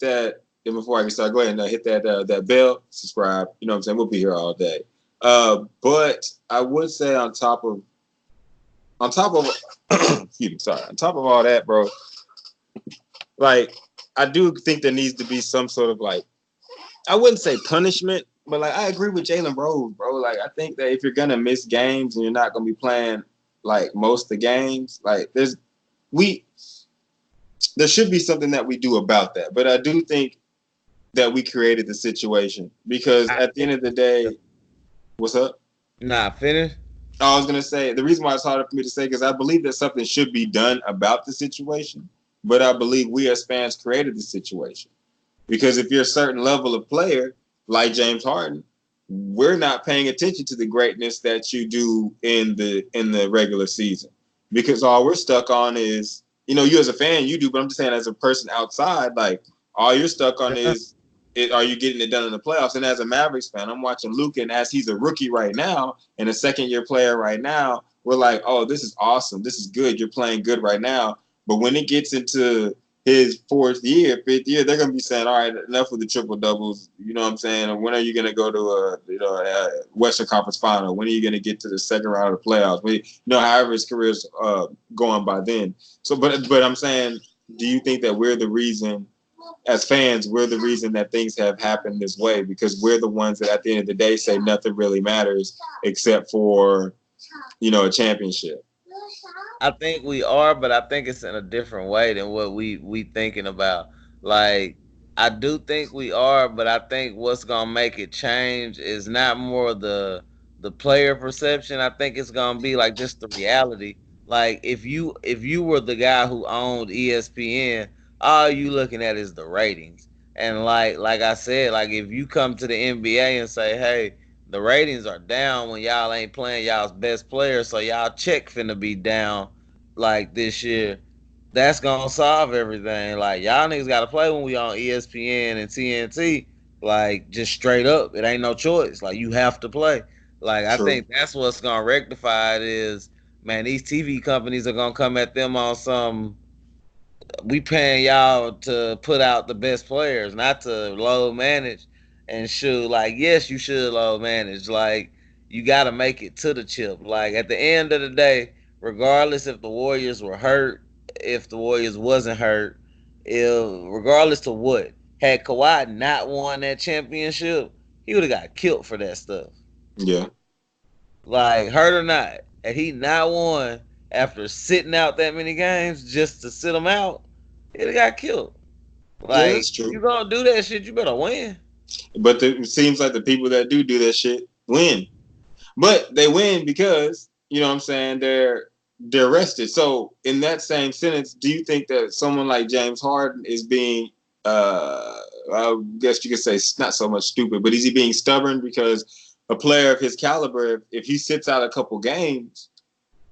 that and before I can start, go ahead and hit that bell, subscribe. You know what I'm saying? We'll be here all day. But I would say on top of excuse me, sorry, on top of all that, bro, like I do think there needs to be some sort of like I wouldn't say punishment, but like I agree with Jalen Rose, bro. Like I think that if you're gonna miss games and you're not gonna be playing like most of the games, like we there should be something that we do about that. But I do think that we created the situation because I at the think end of the day, what's up? nah finish. I was gonna say the reason why it's harder for me to say because I believe that something should be done about the situation, but I believe we as fans created the situation. Because if you're a certain level of player, like James Harden, we're not paying attention to the greatness that you do in the regular season. Because all we're stuck on is, you know, you as a fan, you do, but I'm just saying as a person outside, like All you're stuck on Yeah. is are you getting it done in the playoffs? And as a Mavericks fan, I'm watching Luka, and as he's a rookie right now and a second year player right now, we're like, oh, this is awesome. This is good. You're playing good right now. But when it gets into his fourth year, fifth year, they're gonna be saying, all right, enough with the triple doubles. You know what I'm saying? When are you gonna go to a Western Conference Final? When are you gonna get to the second round of the playoffs? However his career's going by then. So, but I'm saying, do you think that we're the reason? As fans, we're the reason that things have happened this way because we're the ones that at the end of the day say nothing really matters except for, a championship. I think we are, but I think it's in a different way than what we thinking about. Like, I do think we are, but I think what's gonna make it change is not more the player perception. I think it's gonna be like just the reality. Like, if you were the guy who owned ESPN, all you looking at is the ratings. And like I said, like if you come to the NBA and say, hey, the ratings are down when y'all ain't playing y'all's best players, so y'all check finna be down like this year. That's gonna solve everything. Like y'all niggas gotta play when we on ESPN and TNT. Like just straight up, it ain't no choice. Like you have to play. Like I True. think that's what's gonna rectify it is, man, these TV companies are gonna come at them on some, we paying y'all to put out the best players, not to load manage and shoot. Like, yes, you should load manage. Like, you got to make it to the chip. Like, at the end of the day, regardless if the Warriors were hurt, if the Warriors wasn't hurt, if regardless to what, had Kawhi not won that championship, he would have got killed for that stuff. Yeah. Like, hurt or not, had he not won after sitting out that many games just to sit him out, he'd have got killed. Yeah, Like, that's if you true. gonna do that shit, you better win. But it seems like the people that do that shit win. But they win because, what I'm saying, they're rested. So in that same sentence, do you think that someone like James Harden is being I guess you could say not so much stupid, but is he being stubborn because a player of his caliber, if he sits out a couple games,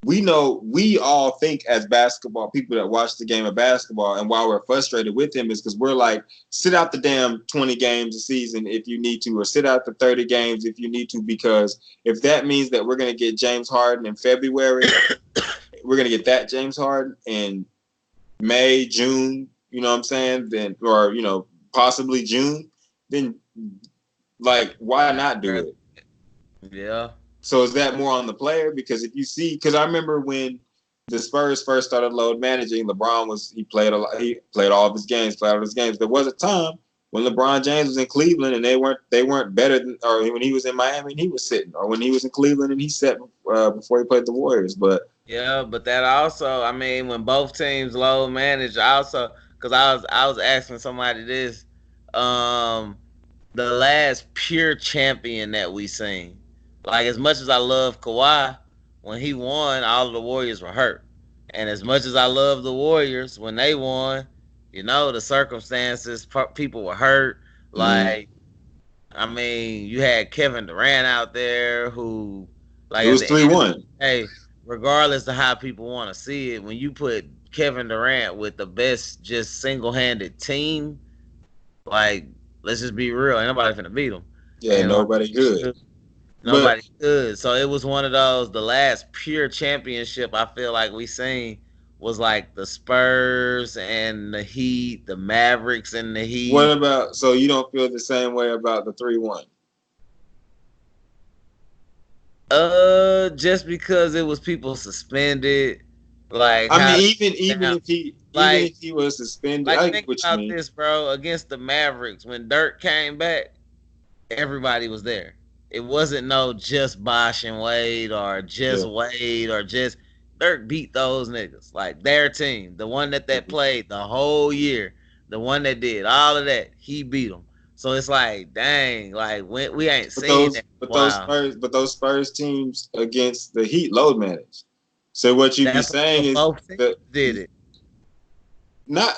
we all think as basketball people that watch the game of basketball, and why we're frustrated with him is because we're like, sit out the damn 20 games a season if you need to, or sit out the 30 games if you need to, because if that means that we're going to get James Harden in February, we're going to get that James Harden in May, June, you know what I'm saying, then, or, possibly June, then, like, why not do it? Yeah. So is that more on the player? Because if you see, because I remember when the Spurs first started load managing, LeBron he played a lot, he played all of his games, played all of his games. There was a time when LeBron James was in Cleveland and they weren't better than, or when he was in Miami and he was sitting, or when he was in Cleveland and he sat before he played the Warriors. But Yeah, but that also, I mean, when both teams low manage, also because I was asking somebody this, um, the last pure champion that we seen, like as much as I love Kawhi, when he won, all of the Warriors were hurt, and as much as I love the Warriors when they won, the circumstances, people were hurt. mm, Like I mean, you had Kevin Durant out there who, it like, at was the three end of one. the day, regardless of how people want to see it, when you put Kevin Durant with the best just single handed team, like, let's just be real, ain't nobody finna beat them. Yeah, And, like, nobody good. But nobody could. So it was one of those, the last pure championship I feel like we seen was like the Spurs and the Heat, the Mavericks and the what Heat. about, so you don't feel the same way about the 3-1? Just because it was people suspended, like I mean, how even now, if he even like if he was suspended, like I get think what you about mean. this, bro. Against the Mavericks, when Dirk came back, everybody was there. It wasn't no just Bosh and Wade or just Yeah. Wade or just Dirk beat those niggas. Like their team, the one that Mhm. played the whole year, the one that did all of that, he beat them. So it's like, dang, like we ain't But seen those that but in a those while. Spurs but those Spurs teams against the Heat load manage. So what you'd be That's saying what is both teams that did it. not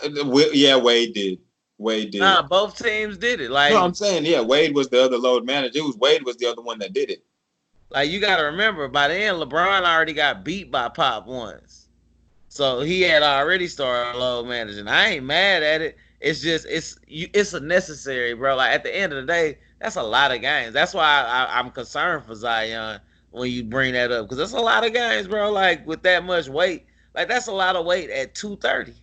yeah, Wade did. Wade did. Nah, both teams did it. No, I'm saying, yeah, Wade was the other load manager. It was Wade was the other one that did it. Like you got to remember, by then LeBron already got beat by Pop once, so he had already started load managing. I ain't mad at it. It's just it's a necessary, bro. Like at the end of the day, that's a lot of games. That's why I'm concerned for Zion when you bring that up because that's a lot of games, bro. Like with that much weight, like that's a lot of weight at 230.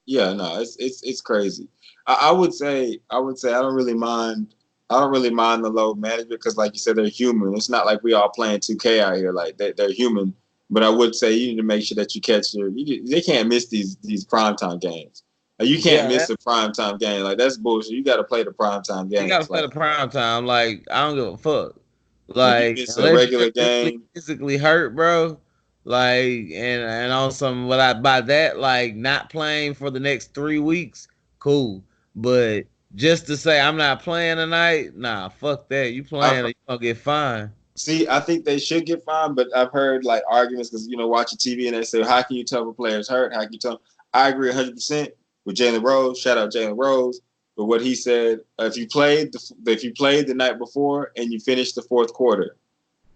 Yeah, no, it's crazy. I would say I don't really mind. I don't really mind the load management because, like you said, they're human. It's not like we all playing 2K out here. Like they're human. But I would say you need to make sure that you catch they can't miss these primetime games. Like, you can't Yeah, miss a primetime game. Like that's bullshit. You got to play the primetime you gotta games. play Like the prime time. Like I don't give a fuck. if you Like miss a unless you're regular really game, physically hurt, bro. Like and on some what I by that like not playing for the next 3 weeks, cool. But just to say I'm not playing tonight, nah, fuck that. You I've playing, or you gonna get fined. See, I think they should get fined, but I've heard like arguments because watching TV and they say, "How can you tell if a player's hurt? How can you tell?" I agree 100% with Jalen Rose. Shout out Jalen Rose. But what he said, if you played the night before and you finished the fourth quarter,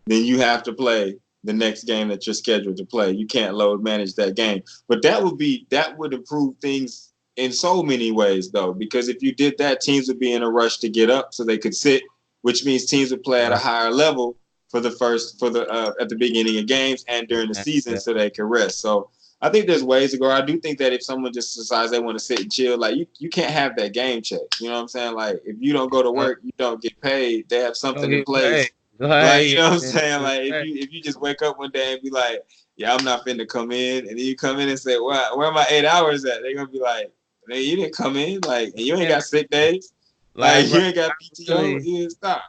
then you have to play the next game that you're scheduled to play. You can't load manage that game. But that would improve things in so many ways though, because if you did that, teams would be in a rush to get up so they could sit, which means teams would play at a Right. higher level for the at the beginning of games and during the season Yeah. so they can rest. So I think there's ways to go. I do think that if someone just decides they want to sit and chill, like you can't have that game check. You know what I'm saying? Like if you don't go to Uh, work, you don't get paid. They have Don't something in get paid. place. Like, you Like, know what I'm yeah, saying? Like if right. you just wake up one day and be like, yeah, I'm not finna come in, and then you come in and say, well, where are my 8 hours at? They're gonna be like, man, you didn't come in, like, and you ain't And got sick days, like, like bro, you ain't got PTO, really, you didn't stop.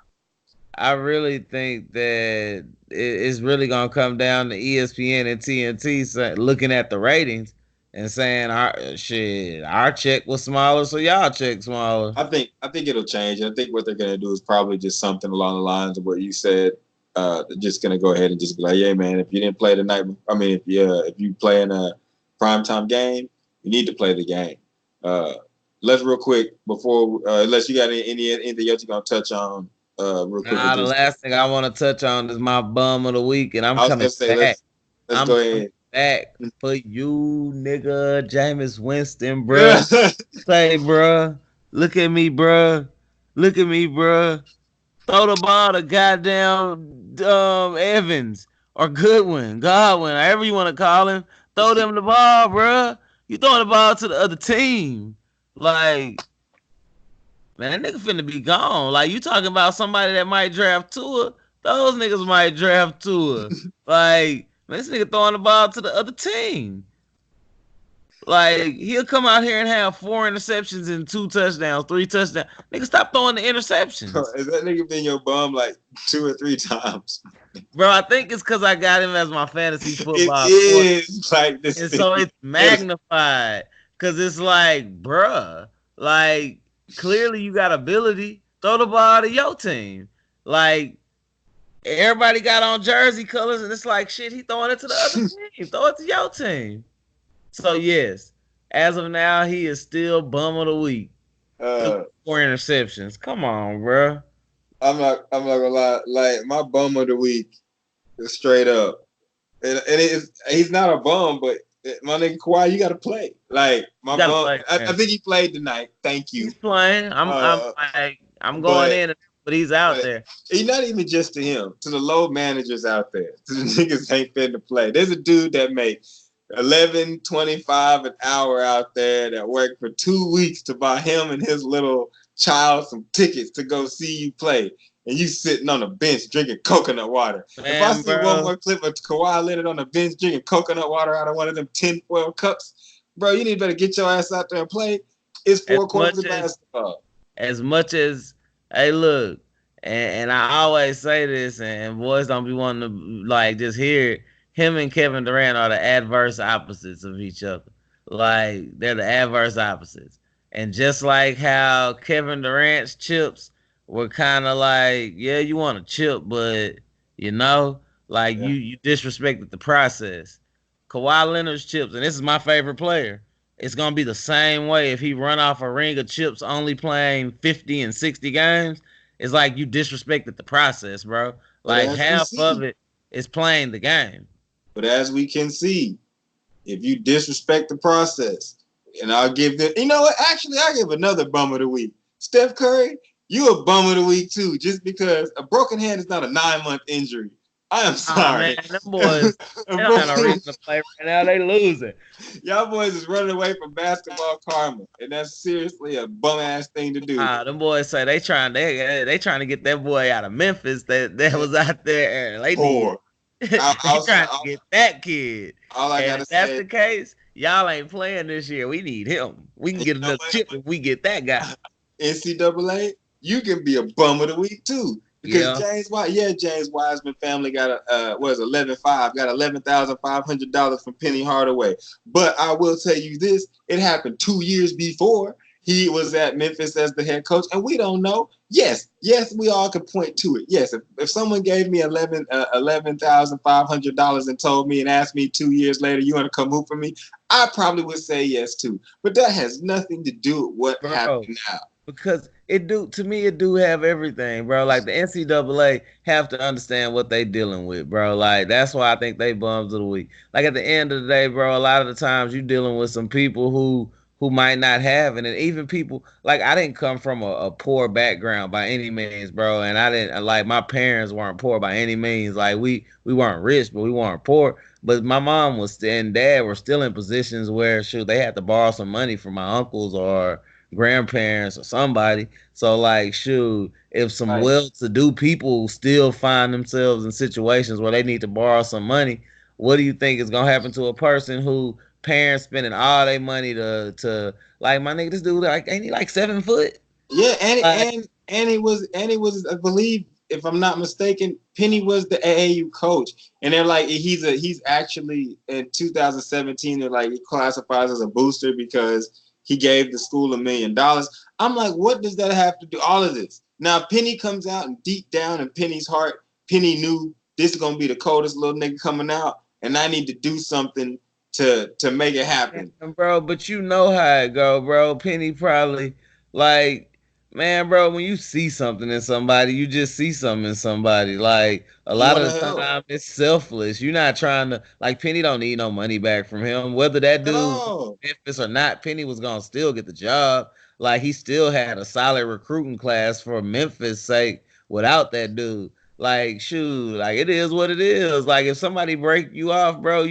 I really think that it's really gonna come down to ESPN and TNT looking at the ratings and saying, "Our shit, our check was smaller, so y'all check smaller." I think it'll change. I think what they're gonna do is probably just something along the lines of what you said. They're just gonna go ahead and just be like, yeah, man, if you didn't play tonight, I mean, if you play in a primetime game, you need to play the game. Uh, let's real quick before, unless you got anything else you're gonna touch on, real quick with Nah, the this. last thing I want to touch on is my bum of the week, and I'm I was coming gonna say back. let's I'm go coming ahead. back for you, nigga, Jameis Winston, bruh. Say, bruh, look at me, bruh. Look at me, bruh. Throw the ball to goddamn Evans or Goodwin, Godwin, however you want to call him. Throw them the ball, bruh. You throwing the ball to the other team. Like, man, that nigga finna be gone. Like, you talking about somebody that might draft Tua? Those niggas might draft Tua. Like, man, this nigga throwing the ball to the other team. Like, he'll come out here and have 4 interceptions and 2 touchdowns, 3 touchdowns. Nigga, stop throwing the interceptions. Is that nigga been your bum like 2 or 3 times? Bro, I think it's because I got him as my fantasy It football quarterback. is like this And thing. so it's magnified. Cause it's like, bruh, like clearly you got ability. Throw the ball to your team. Like everybody got on jersey colors, and it's like shit, he throwing it to the other team. Throw it to your team. So yes, as of now, he is still bum of the week. Threw uh, 4 interceptions. Come on, bruh. I'm not gonna lie. Like my bum of the week is straight up, and he's not a bum, but my nigga Kawhi, you got to play. Like You my gotta bum, play, I man. think he played tonight. Thank you. He's playing. I'm Uh, like I'm going but in, but he's out but there. he's not even just to him, to the low managers out there, to the niggas ain't fit to play. There's a dude that makes 11.25 an hour out there that worked for 2 weeks to buy him and his little child some tickets to go see you play. And you sitting on the bench drinking coconut water. If I Man, see one bro. more clip of Kawhi Leonard on the bench drinking coconut water out of one of them 10-12 cups, bro, you need to better get your ass out there and play. It's As 4 quarters much of basketball. as much as hey look, and I always say this, and boys don't be wanting to like just hear it. Him and Kevin Durant are the adverse opposites of each other. Like they're the adverse opposites. And just like how Kevin Durant's chips were kind of like, yeah, you want a chip, but you know, like Yeah. you disrespected the process. Kawhi Leonard's chips, and this is my favorite player. It's gonna be the same way if he run off a ring of chips only playing 50 and 60 games. It's like you disrespected the process, bro. But Like as we half of see, it is playing the game. but as we can see, if you disrespect the process, And I'll give them. You know what? Actually, I give another bum of the week. Steph Curry, you a bum of the week too, just because a broken hand is not a 9-month injury. I am Ah man, sorry. them a boys they don't have no broken, reason to play right now. They losing. y'all boys is running away from basketball karma, and that's seriously a bum ass thing to do. Ah, them boys say they trying to get that boy out of Memphis that was out there. And they need Poor. they trying to get that kid. All I And gotta if that's say, the case, y'all ain't playing this year. We need him. We can and you get know another what? chip if we get that guy. NCAA, you can be a bum of the week too. Because Yeah. James Wiseman family got a was 11-5, got $11,500 from Penny Hardaway. But I will tell you this: it happened 2 years before he was at Memphis as the head coach, and we don't know. Yes, we all could point to it. Yes, if someone gave me $11,500 and told me and asked me 2 years later, you want to come hoop for me, I probably would say yes too. But that has nothing to do with what Bro. happened now. Because it do to me it do have everything, bro. Like the NCAA have to understand what they dealing with, bro. Like that's why I think they bums of the week. Like at the end of the day, bro, a lot of the times you dealing with some people who might not have it, and even people like I didn't come from a poor background by any means, bro. And I didn't like my parents weren't poor by any means. Like we weren't rich, but we weren't poor. But my mom was and dad were still in positions where shoot they had to borrow some money from my uncles or grandparents or somebody. So like shoot, if some Like, well-to-do people still find themselves in situations where they need to borrow some money, what do you think is gonna happen to a person who parents spending all their money to like my nigga, this dude like ain't he like 7 foot? yeah, Like and he was I believe if I'm not mistaken, Penny was the AAU coach, and they're like he's actually in 2017 they're like he classifies as a booster because he gave the school $1 million. I'm like, what does that have to do? All of this now, Penny comes out and deep down in Penny's heart, Penny knew this is gonna be the coldest little nigga coming out, and I need to do something to make it happen. man, bro, but you know how it go, bro. Penny probably like, man, bro, when you see something in somebody, you just see something in somebody. Like a He lot want to of the help time, it's selfless. You're not trying to like Penny don't need no money back from him, whether that at dude all. Memphis or not. Penny was gonna still get the job. Like he still had a solid recruiting class for Memphis' sake without that dude. Like shoot, like it is what it is. Like if somebody break you off, bro,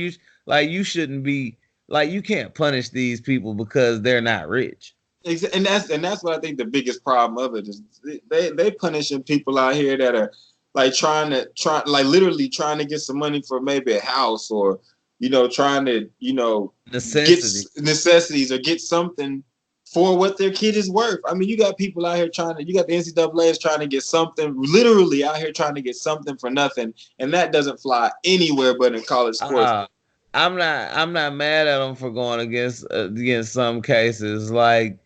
like you shouldn't be like you can't punish these people because they're not rich. And that's what I think the biggest problem of it is they punishing people out here that are like trying like literally trying to get some money for maybe a house or trying to get Necessity. necessities or get something for what their kid is worth. I mean, you got people out here you got the NCAA is trying to get something, literally out here trying to get something for nothing, and that doesn't fly anywhere but in college sports. Uh I'm not mad at them for going against some cases like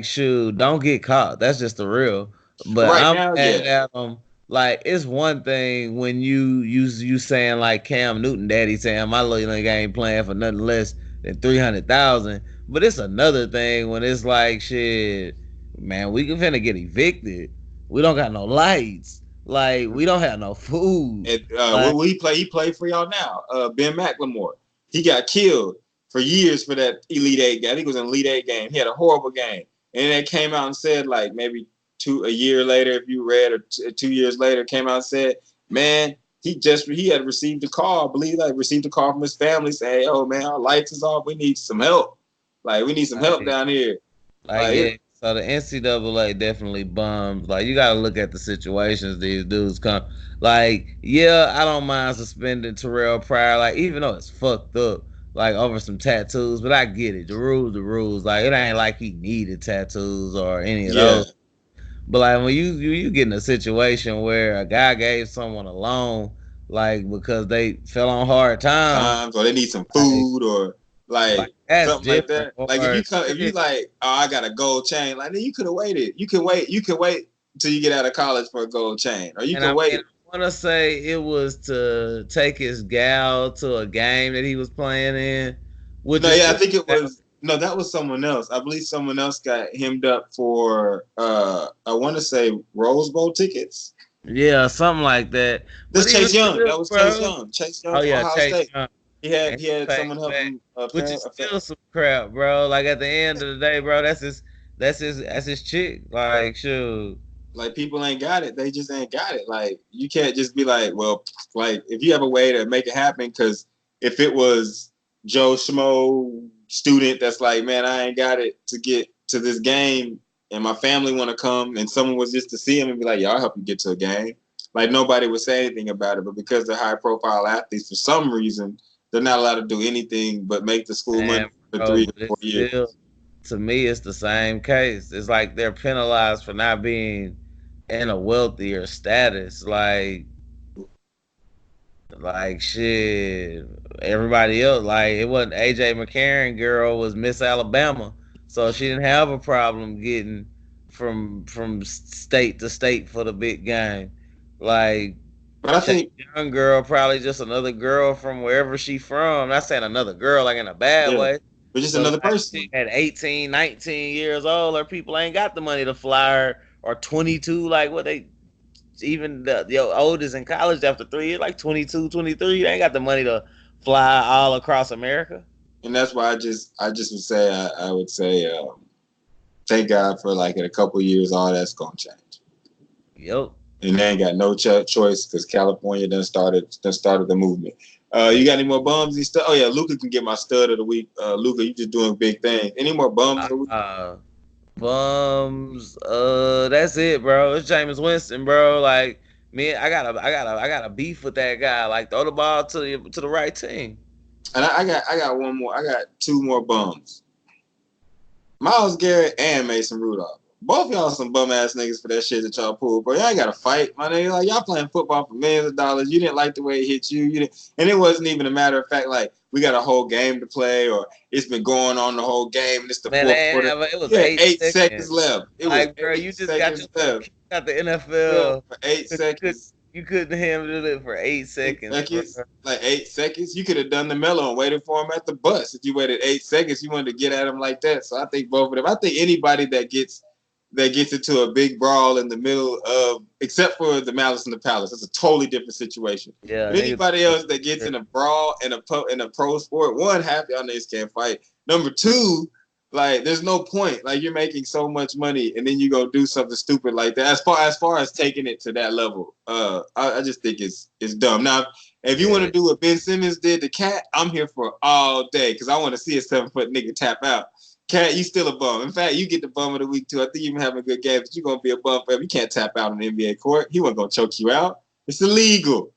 shoot, don't get caught. That's just the real. But Right I'm now, mad yeah. at them. Like it's one thing when you saying like Cam Newton daddy saying my little nigga ain't playing for nothing less than 300,000. But it's another thing when it's like shit, man, we can finna get evicted. We don't got no lights. Like we don't have no food. And Like what he play? He played for y'all now. Ben McLemore. He got killed for years for that Elite Eight game. I think it was an Elite Eight game. He had a horrible game, and then they came out and said like maybe a year later, if you read, or 2 years later, came out and said, man, he had received a call. I believe like received a call from his family saying, oh man, our lights is off. We need some help. Like we need some help like down here. Like Like yeah, it, so the NCAA definitely bums. Like you got to look at the situations these dudes come. Like yeah, I don't mind suspending Terrell Pryor. Like even though it's fucked up, like over some tattoos, but I get it. The rules, the rules. Like it ain't like he needed tattoos or any of yeah. those. But like when you get in a situation where a guy gave someone a loan, like because they fell on hard times, Times or they need some like food or like like that's something like different. that. Like Or if you like, oh, I got a gold chain, like then you could have waited. You can wait until you get out of college for a gold chain. Or you and can I mean, wait. I want to say it was to take his gal to a game that he was playing in, which No, is yeah, I still think it was no, that was someone else. I believe someone else got hemmed up for I want to say Rose Bowl tickets. yeah, something like that. But That's even Chase Young. still, That was Chase bro. Young. Chase Young Oh from yeah, Ohio Chase State. Young. And he had he someone paid help back, him. which is still some crap, bro. Like at the end of the day, bro, that's his chick. Like, shoot. Like people ain't got it. They just ain't got it. Like you can't just be like, well, like if you have a way to make it happen, because if it was Joe Schmo student that's like, man, I ain't got it to get to this game, and my family want to come, and someone was just to see him and be like, yeah, I'll help you get to a game. Like nobody would say anything about it, but because they're high profile athletes, for some reason, they're not allowed to do anything but make the school money And for bro, three but or four it's years. still, to me, it's the same case. It's like they're penalized for not being in a wealthier status. Like shit. Everybody else, like it wasn't AJ McCarron girl was Miss Alabama, so she didn't have a problem getting from state to state for the big game. Like But I Chase think, Young girl, probably just another girl from wherever she from. Not saying another girl like in a bad yeah, way, but just but another like she person. at 18, 19 years old, her people ain't got the money to fly her, or 22, like what they, even the oldest in college after 3 years, like 22, 23, they ain't got the money to fly all across America. And that's why I just would say I would say thank God for like in a couple of years all that's gonna change. Yep. And they ain't got no choice because California done started the movement. You got any more bums and stuff? Oh yeah, Luca can get my stud of the week. Luca, you just doing big things. Any more bums of the week? Uh, Bums. That's it, bro. It's Jameis Winston, bro. Like me, I got a beef with that guy. Like throw the ball to the right team. And I got one more. I got two more bums. Miles Garrett and Mason Rudolph. Both y'all some bum ass niggas for that shit that y'all pulled, bro. Y'all ain't got to fight, my nigga. Like y'all playing football for millions of dollars. You didn't like the way it hit you. You didn't, and it wasn't even a matter of fact like we got a whole game to play or it's been going on the whole game and it's the Man, fourth quarter. it was You had 8 seconds 8 seconds. left. It was Like, bro, you eight just got seconds yourself left. kicked out the Bro, NFL for eight because seconds. you couldn't handle it for 8 seconds, bro. Like 8 seconds. You could have done the mellow and waited for him at the bus. If you waited 8 seconds, you wanted to get at him like that. So I think both of them. I think anybody that gets into a big brawl in the middle of, except for the Malice in the Palace, it's a totally different situation. Yeah, But niggas. anybody else that gets in a brawl in a pro sport, one, half y'all niggas can't fight. Number two, like there's no point. Like you're making so much money and then you go do something stupid like that. As far as taking it to that level, I just think it's dumb. Now, if you want Yeah, to do what Ben Simmons did to Cat, I'm here for all day because I want to see a 7 foot nigga tap out. Cat, you still a bum. In fact, you get the bum of the week too. I think you've been having a good game, but you're gonna be a bum forever. You can't tap out on the NBA court. He wasn't gonna choke you out. It's illegal.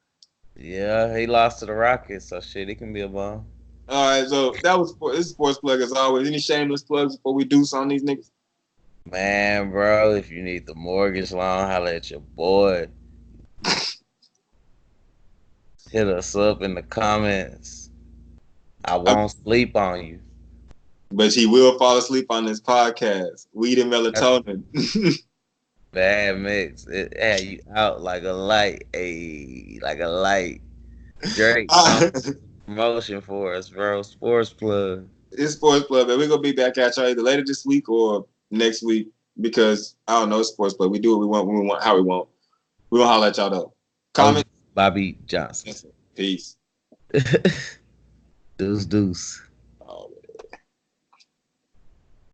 yeah, he lost to the Rockets, so shit, he can be a bum. All right, so this is sports plug as always. Any shameless plugs before we do some on these niggas? Man, bro, if you need the mortgage loan, holla at your boy. Hit us up in the comments. I I, won't sleep on you. but he will fall asleep on this podcast. Weed and That's melatonin. bad mix. It had you out like a light, like a light. Drake, don't promotion for us, bro. Sports plug. It's sports plug, man. We're gonna be back at y'all either later this week or next week because I don't know, it's sports plug. We do what we want when we want, how we want. We gonna holler at y'all though. OG Comment. Bobby Johnson. Peace. Deuce deuce.